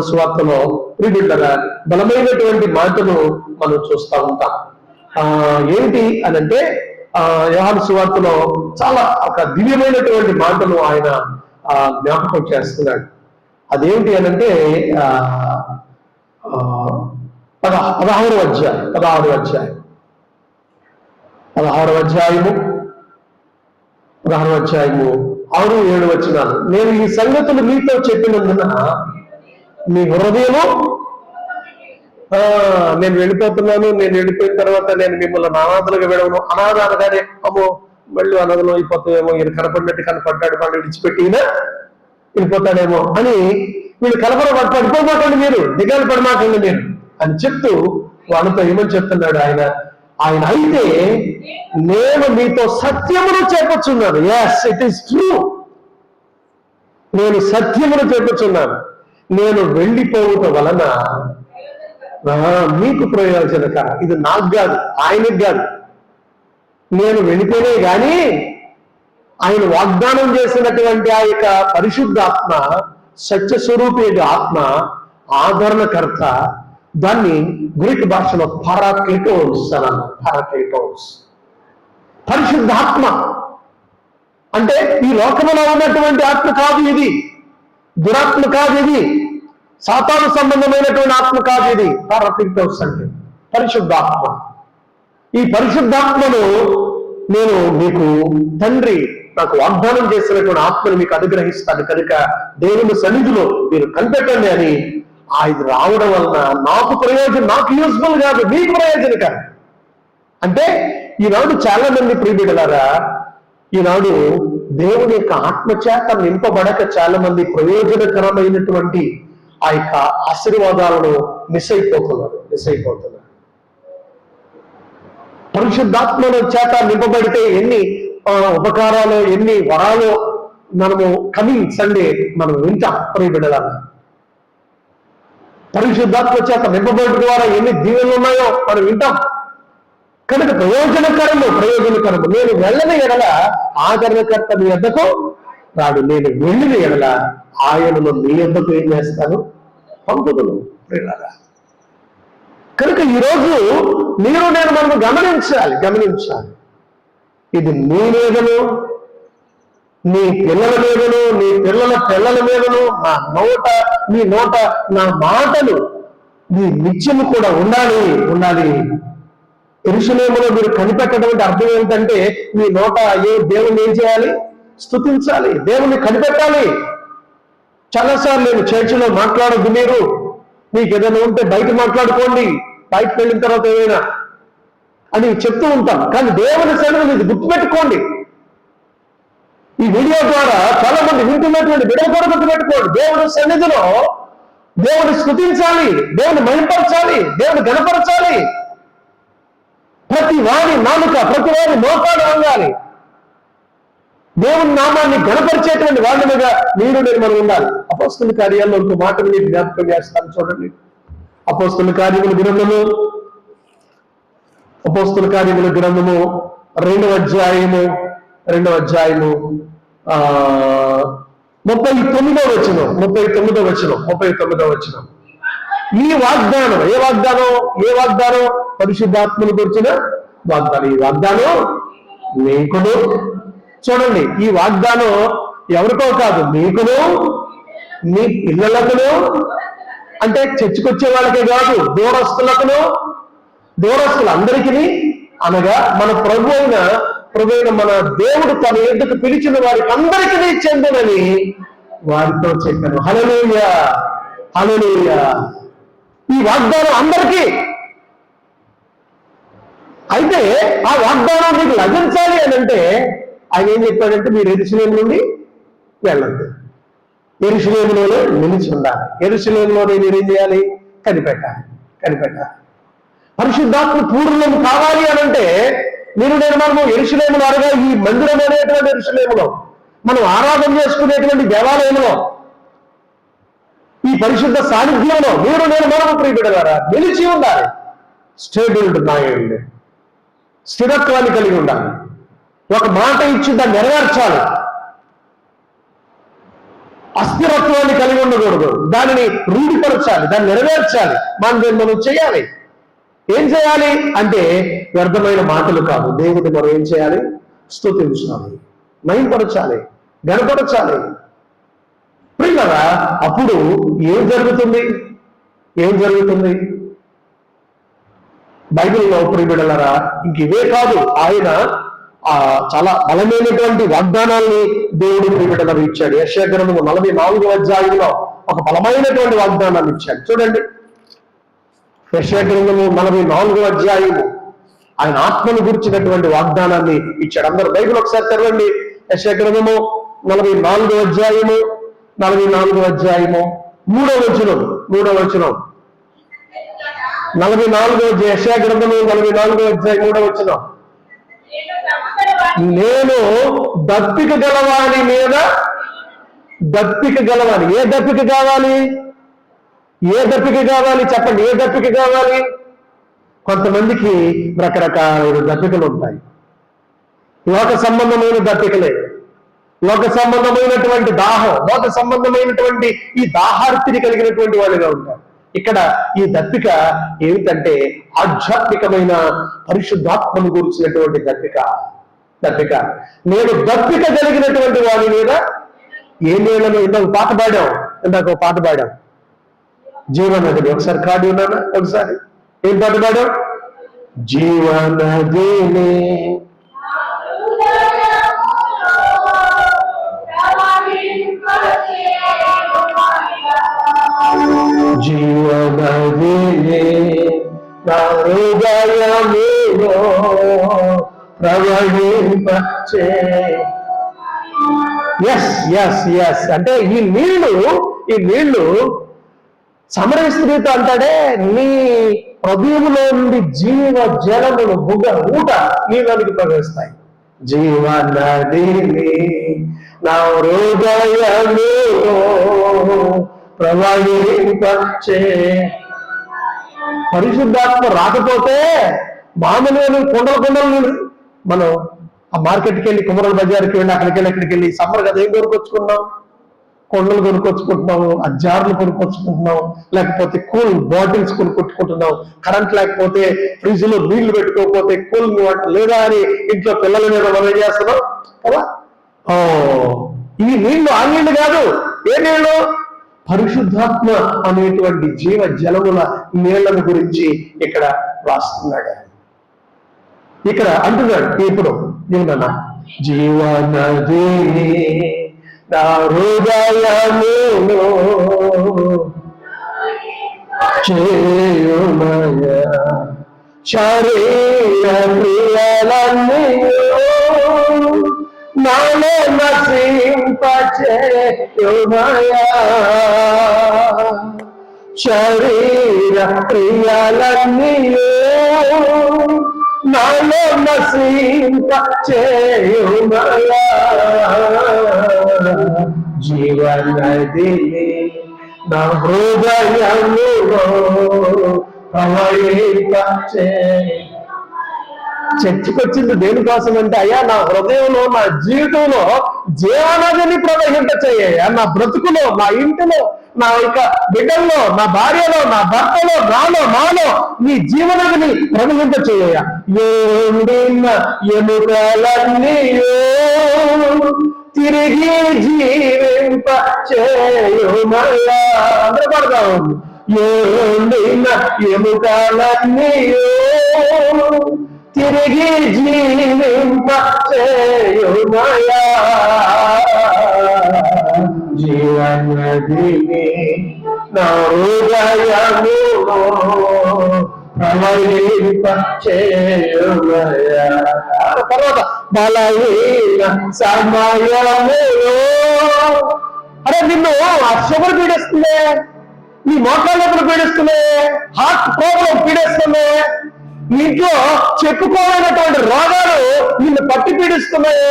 సువార్తలో ప్రియులారా బలమైనటువంటి మాటను మనం చూస్తూ ఉంటాం. ఏంటి అనంటే యోహాను సువార్తలో చాలా ఒక దివ్యమైనటువంటి మాటను ఆయన జ్ఞాపకం చేస్తున్నాడు. అదేంటి అనంటే 16వ అధ్యాయము 6-7 వచనాలు. నేను ఈ సంగతులు మీతో చెప్పినందున మీ హృదయము నేను వెళ్ళిపోతున్నాను, నేను వెళ్ళిపోయిన తర్వాత నేను మిమ్మల్ని అనాథలుగా విడవను. అనాథ అనగానే అమ్మో మళ్ళీ అనాథలు అయిపోతామేమో, ఈయన కనపడినట్టు కనపడ్డాడు, వాళ్ళు విడిచిపెట్టినా వెళ్ళిపోతాడేమో అని వీళ్ళు పడిపోమాకండి, మీరు దిగాలు పడమాకండి మీరు అని చెప్తూ వాళ్ళతో ఏమని చెప్తున్నాడు ఆయన అయితే నేను మీతో సత్యమును చెప్పొచ్చున్నాను. Yes, it is true. నేను సత్యమును చెప్పొచ్చున్నాను. నేను వెళ్ళిపోవట వలన మీకు ప్రయోజనక. ఇది నాకు కాదు, ఆయనకు కాదు. నేను వెళ్ళిపోయినే గాని ఆయన వాగ్దానం చేసినటువంటి ఆ యొక్క పరిశుద్ధాత్మ, సత్యస్వరూపి ఆత్మ, ఆదరణకర్త, దాన్ని గ్రీక్ భాషలో పారాక్లిటోస్ అన్నాను. పరిశుద్ధాత్మ అంటే ఈ లోకంలో ఉన్నటువంటి ఆత్మ కాదు ఇది, దురాత్మ కాదు ఇది, సాతాను సంబంధమైనటువంటి ఆత్మ కాదు ఇది. పారాక్లిటోస్ అంటే పరిశుద్ధాత్మ. ఈ పరిశుద్ధాత్మను నేను మీకు తండ్రి నాకు వాగ్దానం చేసినటువంటి ఆత్మను మీకు అనుగ్రహిస్తాను కనుక దేవుని సన్నిధిలో మీరు కనిపెట్టండి అని ఆయన రావడం వలన నాకు ప్రయోజనం, నాకు యూస్ఫుల్ కాదు, మీకు ప్రయోజనకరం. అంటే ఈనాడు చాలా మంది ప్రియబిడ్డలారా, ఈనాడు దేవుని యొక్క ఆత్మచేత నింపబడక చాలా మంది ప్రయోజనకరమైనటువంటి ఆ యొక్క ఆశీర్వాదాలను మిస్ అయిపోతున్నారు. పరిశుద్ధాత్మల చేత నింపబడితే ఎన్ని ఉపకారాలు, ఎన్ని వరాలు మనము కమింగ్ సండే మనం వింటాం ప్రియబిడ్డలారా. పరిశుద్ధాత్మ చేత నింపబడి ద్వారా ఎన్ని దీవెనలు ఉన్నాయో మనం వింటాం. కనుక ప్రయోజనకరము. నేను వెళ్ళని ఎడల ఆదరణకర్త మీ వద్దకు రాడు, నేను వెళ్ళిన ఎడల ఆయనను మీ వద్దకు ఏం చేస్తాను, పంపుదును. కనుక ఈరోజు నేను మనం గమనించాలి. ఇది నీ మీదను, నీ పిల్లల మీదను, నీ పిల్లల మీదను నీ నోట నా మాటలు నీ నిత్యము కూడా ఉండాలి. యెరూషలేములో మీరు కనిపెట్టడం అర్థం ఏంటంటే మీ నోట దేవుని ఏం చేయాలి, స్తుతించాలి, దేవుని కనిపెట్టాలి. చాలాసార్లు నేను చర్చిలో మాట్లాడొద్దు, మీకు ఏదైనా ఉంటే బయట మాట్లాడుకోండి, బయటకు వెళ్ళిన తర్వాత ఏమైనా అని చెప్తూ ఉంటాం. కానీ దేవుని సన్నిధిని ఇది గుర్తుపెట్టుకోండి. ఈ వీడియో ద్వారా చాలా మంది వింటున్నటువంటి బిడ్డలు కూడా గుర్తుపెట్టుకోండి. దేవుని సన్నిధిలో దేవుని స్తుతించాలి, దేవుని మహిమపరచాలి, దేవుని ఘనపరచాలి. ప్రతి వారి నాలుక, ప్రతి వారి మోకాలు వంగాలి. దేవుని నామాన్ని ఘనపరిచేటువంటి వాళ్ళ మీద నేను మనం ఉండాలి. అపోస్తుల కార్యాల్లో ఇంకో మాటలు మీకు జ్ఞాపకం చేస్తాను చూడండి. అపోస్తుల కార్యముల గ్రంథము 2వ అధ్యాయము 39వ వచనం. ఈ వాగ్దానం ఏ వాగ్దానం? పరిశుద్ధాత్మను గురించిన వాగ్దానం. ఈ వాగ్దానం మీకును, చూడండి, ఈ వాగ్దానం ఎవరికో కాదు, మీకును, మీ పిల్లలకును, అంటే చర్చకొచ్చే వాళ్ళకే కాదు, దూరస్తులందరికీ, అనగా మన ప్రభు అయిన మన దేవుడు తన ఎద్దుకు పిలిచిన వారికి అందరికీ చెందునని వారితో చెప్పాను. హల్లెలూయా. ఈ వాగ్దానం అందరికీ. అయితే ఆ వాగ్దానం మీకు లభించాలి అని అంటే ఆయన ఏం చెప్పాడంటే మీరు యెరూషలేము నుండి వెళ్ళొద్దు, యెరూషలేములోనే నిలిచి ఉండాలి. యెరూషలేములోనే మీరేం చేయాలి, కనిపెట్టాలి. పరిశుద్ధాత్మ పూర్ణం కావాలి అని అంటే మనము యెరూషలేములో, అనగా ఈ మందిరం అనేటువంటి యెరూషలేములో, మనం ఆరాధన చేసుకునేటువంటి దేవాలయంలో, ఈ పరిశుద్ధ సాన్నిధ్యంలో మనము ప్రియబిడ్డలారా నిలిచి ఉండాలి. స్టేబుల్డ్ మైండ్, స్థిరత్వాన్ని కలిగి ఉండాలి. ఒక మాట ఇచ్చి దాన్ని నెరవేర్చాలి. అస్థిరత్వాన్ని కలిగి ఉండకూడదు, దానిని రూఢిపరచాలి, దాన్ని నెరవేర్చాలి. మనం చేయాలి. ఏం చేయాలి అంటే వ్యర్థమైన మాటలు కాదు, దేవుని మనం ఏం చేయాలి, స్తుతించాలి, మహిమపరచాలి, ఘనపరచాలి. ప్రియులారా, అప్పుడు ఏం జరుగుతుంది? బైబిల్లో ప్రియబిడ్డలారా ఇంక ఇవే కాదు, ఆయన చాలా బలమైనటువంటి వాగ్దానాల్ని దేవుడు ప్రియబిడ్డలకు ఇచ్చాడు. యెషయా గ్రంథము 44వ అధ్యాయంలో ఒక బలమైనటువంటి వాగ్దానాన్ని ఇచ్చాడు. చూడండి, యెషయా గ్రంథము 44వ అధ్యాయము ఆయన ఆత్మను గురించినటువంటి వాగ్దానాన్ని ఇచ్చాడు. అందరూ బైబిల్ ఒకసారి తెరవండి. యెషయా గ్రంథము 44వ అధ్యాయము 3వ వచనం. 44వ యెషయా గ్రంథము 44వ అధ్యాయం 3వ వచనం. నేను దప్పిక గలవాని మీద దప్పిక గలవాని. ఏ దప్పిక కావాలి? చెప్పండి, ఏ దప్పిక కావాలి? కొంతమందికి రకరకాల దప్పికలు ఉంటాయి. లోక సంబంధమైన దప్పికలే, లోక సంబంధమైనటువంటి దాహం, లోక సంబంధమైనటువంటి ఈ దాహార్తిని కలిగినటువంటి వాళ్ళుగా ఉంటారు. ఇక్కడ ఈ దప్పిక ఏమిటంటే ఆధ్యాత్మికమైన పరిశుద్ధాత్మను గురించినటువంటి దప్పిక. నేను దప్పిక కలిగినటువంటి వాడి మీద ఏ నేలను ఇందాక పాట పాడాం జీవనదిని. ఒకసారి కాడి ఉన్నానా? ఒకసారి ఏం పాట పాడాం? జీవనదిని జీవనదిని నా హృదయములో ప్రవహింపచే. ఎస్ ఎస్ ఎస్ అంటే ఈ నీళ్లు సమరయ స్త్రీతో అంటాడే, నీ హృదయంలో నుండి జీవ జలములు ఊట నీలోనికి ప్రవేశిస్తాయి. జీవనదిని నా హృదయములో ప్రవహింపచే. పరిశుద్ధాత్మ రాకపోతే మామూలు కొండలు నీళ్ళు. మనం ఆ మార్కెట్కి వెళ్ళి కుమరల బజార్కి వెళ్ళి అక్కడికి వెళ్ళి సమ్మర్ కదా ఏం కొనుక్కొచ్చుకున్నాం? కొండలు కొనుక్కొచ్చుకుంటున్నాము, ఆ జార్లు కొనుక్కొచ్చుకుంటున్నాం, లేకపోతే కూల్ బాటిల్స్ కొనుక్కొచ్చుకుంటున్నాం. కరెంట్ లేకపోతే ఫ్రిడ్జ్ లో నీళ్లు పెట్టుకోకపోతే కూల్ వాటర్ లేదా అని ఇంట్లో పిల్లల మీద మనం ఏం చేస్తున్నాం కదా. ఈ నీళ్లు ఆ నీళ్లు కాదు. ఏ నీళ్లు? పరిశుద్ధాత్మ అనేటువంటి జీవ జలముల నీళ్లను గురించి ఇక్కడ రాస్తున్నాడు. ఇక్కడ అంటున్నాడు ఇప్పుడు ఏమన్నా, జీవనది నా హృదయములో చేయుమయ శరీర క్రియలన్నీ నాలో నశింపచేయుమయ శరీర క్రియలన్నీ నాలో నశింపచేయుమయ జీవనదిని నా హృదయములో ప్రవహింపచే. చర్చికి వచ్చింది దేనికోసం అంటే, అయ్యా నా హృదయంలో నా జీవితంలో జీవనదిని ప్రవహింపచేయ్యా. నా బ్రతుకులో, నా ఇంటిలో, నా యొక్క బిడ్డల్లో, నా భార్యలో, నా భర్తలో, నాలో నీ జీవనదిని ప్రవహింపచేయ్యా. ఎండిన ఎముకలన్నీ తిరిగి జీవింపచేయుమయా. అందరూ పడతాం. ఎండిన ఎముకలన్నీ తిరిగి జీవింపచేయుమయా జీవనదిని నా హృదయములో ప్రవహింపచేయుమయా. తర్వాత బలహీన సమయములో, అరే నిన్ను ఆ షుగర్ పీడిస్తుంది, నీ మోకాళ్ళ నొప్పులు పీడిస్తుంది, హార్ట్ ప్రాబ్లం పీడిస్తుంది, నీలో చెప్పుకోలేనటువంటి రోగాలు నిన్ను పట్టి పీడిస్తున్నాయి,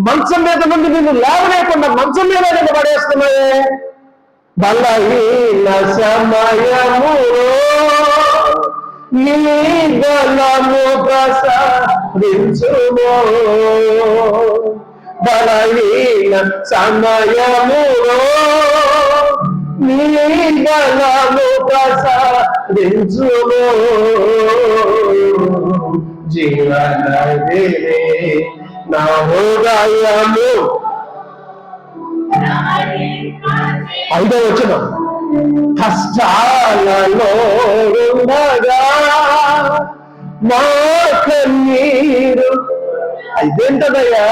మంచం మీద నుండి నిన్ను లేవలేకుండా మంచం మీద నిన్ను పడేస్తున్నాయి. బలహీన సమయములో నీ బలము ప్రసాదించుమో. బలహీన సమయములో నీ బలము ప్రసాదించుమో. జీవనదిని నా హృదయము. 5వ వచనం, కష్టాలలో ఉండగా మా కన్నీరు. ఇదేంటదయ్యా,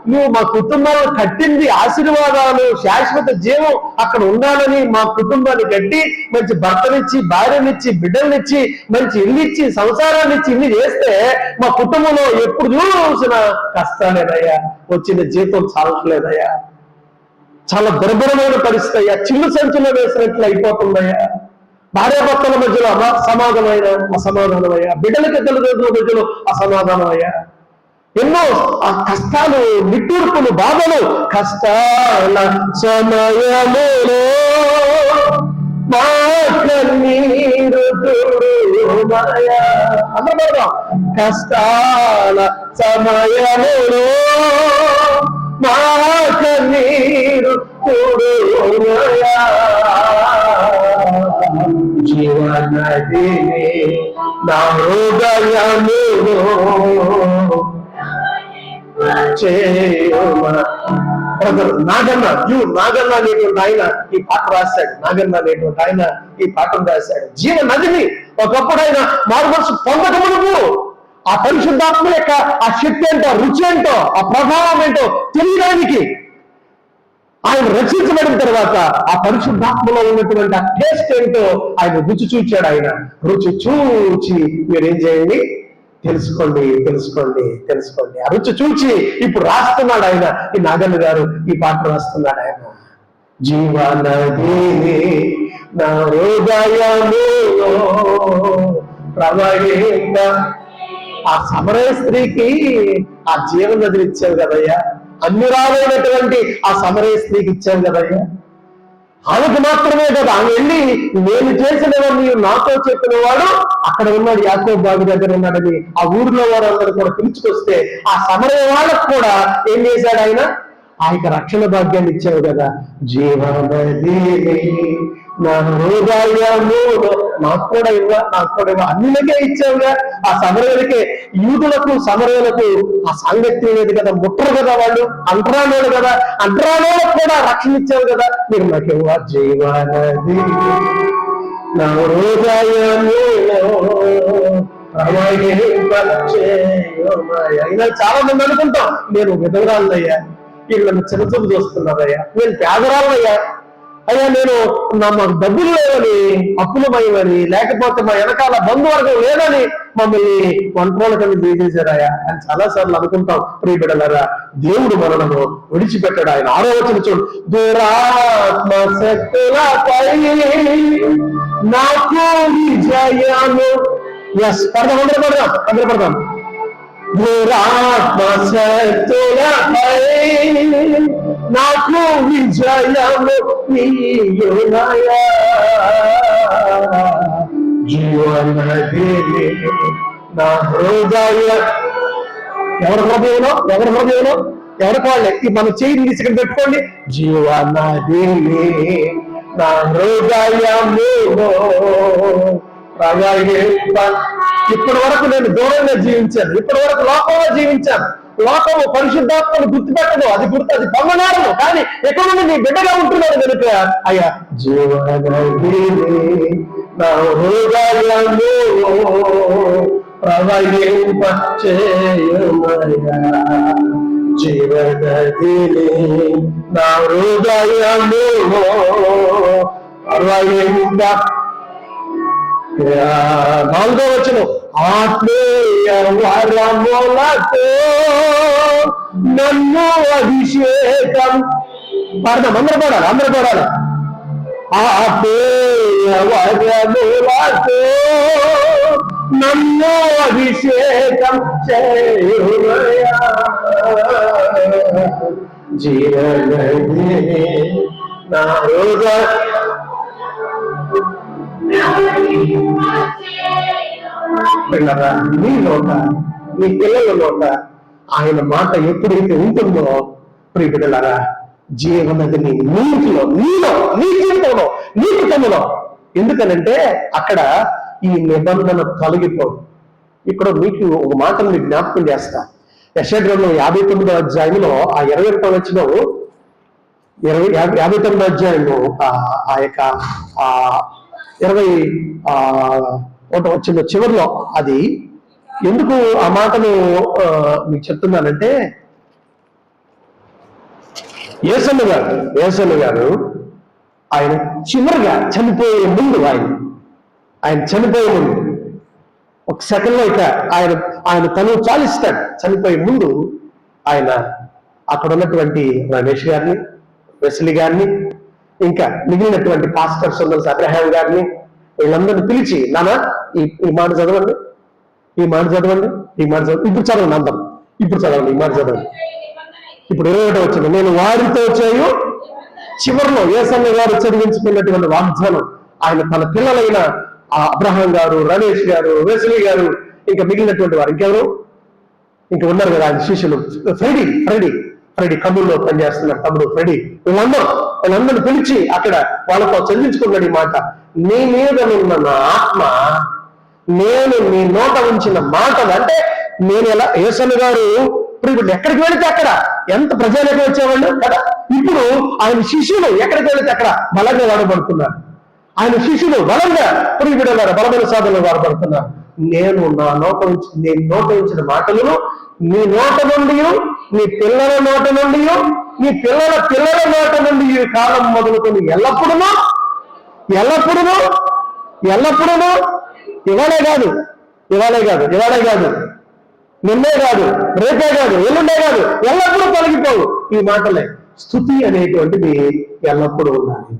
నువ్వు మా కుటుంబాలు కట్టింది ఆశీర్వాదాలు, శాశ్వత జీవం అక్కడ ఉండాలని మా కుటుంబాన్ని కట్టి మంచి భర్తనిచ్చి, భార్యనిచ్చి, బిడ్డలనిచ్చి, మంచి ఇల్లు ఇచ్చి, సంసారాన్ని ఇచ్చి ఇల్లు చేస్తే మా కుటుంబంలో ఎప్పుడు చూసిన కష్టాలేదయ్యా, వచ్చిన జీతం చాలట్లేదయ్యా, చాలా దుర్భరమైన పరిస్థితి అయ్యా, చిల్లు సంచులో వేసినట్లు అయిపోతుందయ్యా, భార్యాభర్తల మధ్యలో అసమాధానమయ్యా, బిడ్డలకి తల్లిదండ్రుల మధ్యలో అసమాధానమయ్యా, ఎన్నో ఆ కష్టాలు, నిట్టూర్పులు, బాధలు. కష్టాల సమయములో మా కన్నీరు తుడుమయా. అందరూ కష్టాల సమయములో మా కన్నీరు తుడుమయా. జీవనదిని నా హృదయములో నాగన్న అనేటువంటి ఆయన ఈ పాట రాశాడు. నాగన్న అనేటువంటి ఆయన ఈ పాటను రాశాడు. జీవనదిని ఒకప్పుడు ఆయన మారుమనసు పొందకమునుపు ఆ పరిశుద్ధాత్మ యొక్క ఆ శక్తి ఏంటో, రుచి ఏంటో, ఆ ప్రభావం ఏంటో తెలియడానికి ఆయన రక్షించబడిన తర్వాత ఆ పరిశుద్ధాత్మలో ఉన్నటువంటి ఆ టేస్ట్ ఏంటో ఆయన రుచి చూచాడు. ఆయన రుచి చూచి మీరేం చేయండి, తెలుసుకోండి తెలుసుకోండి తెలుసుకోండి. ఆ రుచి చూచి ఇప్పుడు రాస్తున్నాడు ఆయన. ఈ నాగన్న గారు ఈ పాట రాస్తున్నాడు ఆయన. జీవనది నా హృదయములో ప్రవహింప. ఆ సమరయ స్త్రీకి ఆ జీవన నదిని ఇచ్చావు కదయ్యా, అన్ని రాలైనటువంటి ఆ సమరయ స్త్రీకి ఇచ్చావు కదయ్యా. ఆమెకు మాత్రమే కదా, ఆమె వెళ్ళి నేను చేసినవన్నీ నాతో చెప్పిన వాడు అక్కడ ఉన్నాడు, యాకోబు బావి దగ్గర ఉన్నాడని ఆ ఊరిలో వారందరూ కూడా పిలుచుకొస్తే ఆ సమరయ వాళ్ళకు కూడా ఏం చేశాడు ఆయన, ఆయనకు రక్షణ భాగ్యాన్ని ఇచ్చావు కదా. జీవనది నా హృదయములో నాకు కూడా అన్నిలకే ఇచ్చావుగా. ఆ సమరయులకే, యూదులకు సమరయులకు ఆ సాంగత్యం లేదు కదా, ముట్టరు కదా వాళ్ళు, అంటరానోడు కదా, అంటరానోళ్ళకు కూడా రక్షణ ఇచ్చావు కదా. మీరు నాకేవా జీవనది నా హృదయములో అయినా చాలా మంది అనుకుంటాం నేను విధవరాలయ్యా, వీళ్ళు నన్ను చిన్నచూపు చూస్తున్నారయ్యా, నేను పేదరాలయ్యా, అయ్యా నేను మాకు డబ్బులు లేవని, అప్పులమయ్యని, లేకపోతే మా వెనకాల బంధువర్గం లేదని మమ్మల్ని ఒంటరోళ్ళ కింద చేసేశారాయా అని చాలాసార్లు అనుకుంటాం. ప్రియబిడ్డలారా, దేవుడు మనలను విడిచిపెట్టాడు. ఆయన 6వ వచనం చూడు, దురాత్మ శక్తులపై నాకు విజయము. ఎస్ పడదాం, అందరూ పడదాం. దురాత్మ శక్తులపై నాకు విజయము నీయునయా. జీవనది నా హృదయ. ఎవరి హృదయంలో ఎవరికి వాళ్ళే మన చేయి తీసుకుని పెట్టుకోండి. జీవనది నా హృదయములో ప్రవహింప. ఇప్పటి వరకు నేను దూరంగా జీవించాను, ఇప్పటి వరకు లోకంలో జీవించాను. లోకము పరిశుద్ధాత్మను గుర్తుపెట్టదు, అది పొందనాడను. కానీ ఎక్కడ నుండి నీ బిడ్డగా ఉంటున్నాడు కనుక అయ్యా జీవనది నా హృదయములో ప్రవహింప చేయుమయ్యా. జీవనది నా హృదయములో ప్రవహింప. 4వ వచనం, ఆత్మీయ వరములతో నన్ను అభిషేకం. పాడదాం, అందరూ పాడాలి. ఆత్మీయ వరములతో నన్ను అభిషేకం చేయుమయ్యా. జీవనది నా హృదయ. నీ నోట, నీ పిల్లల నోట ఆయన మాట ఎప్పుడైతే ఉంటుందో ప్రియ బిడ్డలారా, జీవనదిని నీటిలో, నీ జీవితంలో, నీ కుటుంబంలో. ఎందుకనంటే అక్కడ ఈ నిబంధన తొలగిపోదు. ఇక్కడ మీకు ఒక మాటను మీకు జ్ఞాపకం చేస్తా. యెషయా గ్రంథం 59వ అధ్యాయంలో ఆ 21వ వచనం, 59వ అధ్యాయంలో ఆ యొక్క 21వ వచనం చివరిలో, అది ఎందుకు ఆ మాటను మీకు చెప్తున్నానంటే, యేసన్న గారు ఆయన చివరిగా చనిపోయే ముందు, ఆయన చనిపోయే ముందు ఒక సెకండ్లో ఇక ఆయన తను చాలిస్తాడు. చనిపోయే ముందు ఆయన అక్కడ ఉన్నటువంటి రమేష్ గారిని, వెస్లీ గారిని, ఇంకా మిగిలినటువంటి పాస్టర్స్ ఉన్న అబ్రహాం గారిని, వీళ్ళందరినీ పిలిచి, నాన్న ఈ మాట చదవండి, ఇప్పుడు చదవండి అందరం, ఇప్పుడు చదవండి, ఈ మాట చదవండి. ఇప్పుడు 21వ వచనం, నేను వారితో చేయు చివరిలో యేసన్న గారు చదివించుకున్నటువంటి వాగ్దానం, ఆయన తన పిల్లలైన అబ్రహాం గారు, రమేష్ గారు, వెస్లీ గారు, ఇంకా మిగిలినటువంటి వారు ఇంకెవరు ఇంకా ఉన్నారు కదా ఆయన శిష్యులు, ఫ్రెడీ కమ్ముల్లో పనిచేస్తున్నారు తమ్ముడు ఫ్రెడీ, వీళ్ళందరూ పిలిచి అక్కడ వాళ్ళతో చదివించుకున్నాడు ఈ మాట. నీ మీద ఉన్న నా ఆత్మ, నేను నీ నోట ఉంచిన మాటలు. అంటే నేను ఎలా యేసన్న గారు ఇప్పుడు ఎక్కడికి వెళితే అక్కడ ఎంత ప్రజలకు వచ్చేవాళ్ళు కదా. ఇప్పుడు ఆయన శిష్యులు ఎక్కడికి వెళితే అక్కడ బలంగా వాడబడుతున్నారు. ఆయన శిష్యులు బలంగా బలమైన సాధనలు వాడబడుతున్నారు. నేను నోట ఉంచిన మాటలను నీ నోట నుండి, నీ పిల్లల నోట నుండి, నీ పిల్లల పిల్లల నోట నుండి ఈ కాలం మొదలుకొని ఎల్లప్పుడూ ఇవాళే కాదు నిన్నే కాదు, రేపే కాదు, ఎల్లుండే కాదు, ఎల్లప్పుడూ తొలగిపోవు ఈ మాటలే. స్థుతి అనేటువంటిది ఎల్లప్పుడూ ఉండాలి.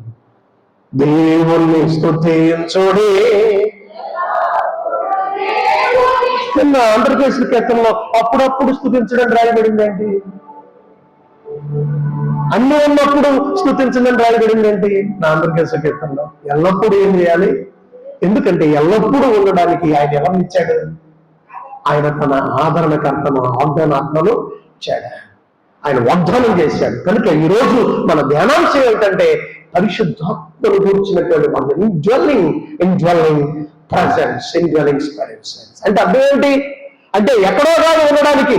దేవుణ్ణి స్తుతించుడే. చిన్న ఆంధ్రప్రదేశ్ కీర్తనలో అప్పుడప్పుడు స్తుతించడం రాయబడింది ఏంటి? అన్ని ఉన్నప్పుడు స్తుతించడం రాయబడింది ఏంటి? నా ఆంధ్రప్రదేశ్ కీర్తనలో ఎల్లప్పుడూ ఏం చేయాలి? ఎందుకంటే ఎల్లప్పుడూ ఉండడానికి ఆయన ఎవరినిచ్చాడు? ఆయన తన ఆదరణకర్తను, వాగ్దానాత్మను ఇచ్చాడు. ఆయన వాగ్దానం చేశాడు. కనుక ఈరోజు మన ధ్యానాంశం ఏంటంటే పరిశుద్ధాత్మను కూర్చున్నటువంటి మన ఇండ్వెల్లింగ్ ప్రజెన్స్, ఇండ్వెల్లింగ్ స్పిరిట్స్. అంటే అర్థం ఏంటి? అంటే ఎక్కడో కాదు ఉండడానికి,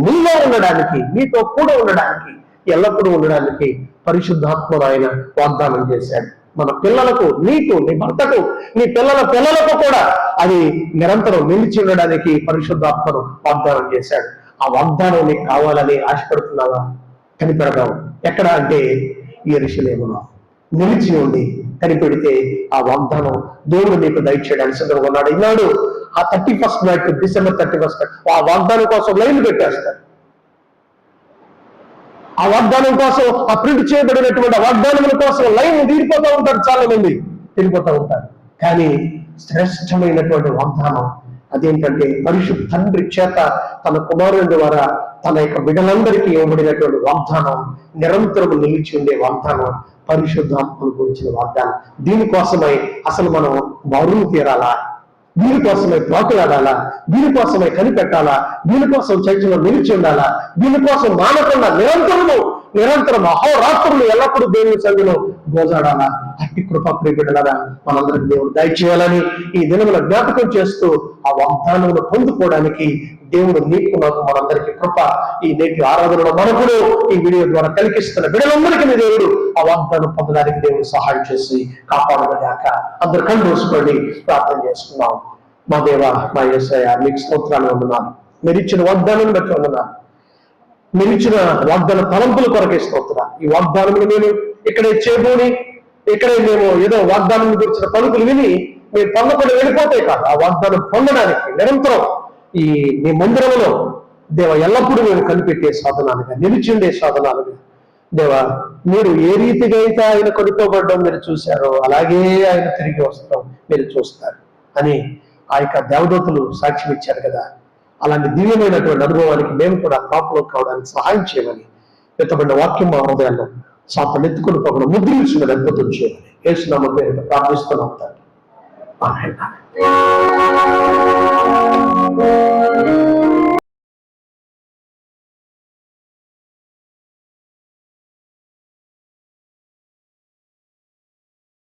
నీలో ఉండడానికి, నీతో కూడా ఉండడానికి, ఎల్లప్పుడూ ఉండడానికి పరిశుద్ధాత్మను ఆయన వాగ్దానం చేశాడు. మన పిల్లలకు, నీకు, నీ భర్తకు, నీ పిల్లల పిల్లలకు కూడా అది నిరంతరం నిలిచి ఉండడానికి పరిశుద్ధాత్మను వాగ్దానం చేశాడు. ఆ వాగ్దానం నీకు కావాలని ఆశపడుతున్నావా? కనిపెడదాం. ఎక్కడ అంటే యెరూషలేములో నిలిచి ఉండి కనిపెడితే ఆ వాగ్దానం దేవుడు నీకు దయచేయడానికి సిద్ధంగా ఉన్నాడు. ఈనాడు ఆ 31st నైట్, డిసెంబర్ 31st ఆ వాగ్దానం కోసం లైన్లు పెట్టేస్తాడు. ఆ వాగ్దానం కోసం, ఆ ప్రింట్ చేయబడినటువంటి వాగ్దానముల కోసం లైన్ తీరిపోతూ ఉంటారు, చాలా మంది తిరిగిపోతూ ఉంటారు. కానీ శ్రేష్టమైనటువంటి వాగ్దానం అదేంటంటే పరిశుద్ధ తండ్రి చేత తన కుమారుని ద్వారా తన యొక్క బిడ్డలందరికీ ఇవ్వబడినటువంటి వాగ్దానం, నిరంతరం నిలిచి ఉండే వాగ్దానం, పరిశుద్ధాత్మను గురించిన వాగ్దానం. దీనికోసమై అసలు మనం బారులు తీరాలా? దీనికోసమై పోకలాడాలా? దీనికోసమై కనిపెట్టాలా? దీనికోసం చర్చలో నిలిచి ఉండాలా? దీనికోసం మానకుండా నిరంతరం అహోరాత్రులు ఎల్లప్పుడూ దేవుని సన్నిధిలో గోజాడాలా? అట్టి కృపా ప్రియబిడ్డలారా మనందరికి దేవుడు దయచేయాలని ఈ దినముల జ్ఞాపకం చేస్తూ ఆ వాగ్దానమును పొందుకోవడానికి దేవుడు నీకు, నాకు, మనందరికీ కృప ఈ నేటి ఆరాధనలో మనకుడు ఈ వీడియో ద్వారా కలిగిస్తున్న బిడ్డలందరికీ దేవుడు ఆ వాగ్దానం పొందడానికి దేవుడు సహాయం చేసి కాపాడగాక. అందరు కళ్ళు మూసుకోండి, ప్రార్థన చేసుకున్నాం. మా దేవ, మా యేసయ్య, మీకు స్తోత్రాలు వందనాలు. మీరు ఇచ్చిన వాగ్దానం బట్టి వందనాలు. మీరు ఇచ్చిన వాగ్దాన తలంపుల కొరకే స్తోత్రం. ఈ వాగ్దానములు నేను ఇక్కడే చేబోని, ఇక్కడే మేము ఏదో వాగ్దానం గురించిన పలుకులు విని మేము పొందకుండా వెళ్ళిపోతే కాదు, ఆ వాగ్దానం పొందడానికి నిరంతరం ఈ మీ మందిరంలో దేవ ఎల్లప్పుడూ మేము కనిపెట్టే సాధనాలుగా, నిలిచిండే సాధనాలుగా దేవ, మీరు ఏ రీతిగా అయితే ఆయన కొనుక్కోబడ్డం మీరు చూశారో అలాగే ఆయన తిరిగి వస్తాం మీరు చూస్తారు అని ఆ యొక్క దేవదూతలు సాక్ష్యం ఇచ్చారు కదా. అలాంటి దివ్యమైనటువంటి అనుభవానికి మేము కూడా కాపులో కావడానికి సహాయం చేయమని, ఎత్తబడిన వాక్యం మా హృదయాల్లో సాపలు ఎత్తుకుని పోకుండా ముద్రించిన అద్భుతం చేయమని యేసు నామములో ప్రార్థిస్తున్నాం తండ్రి. ఆమేన్.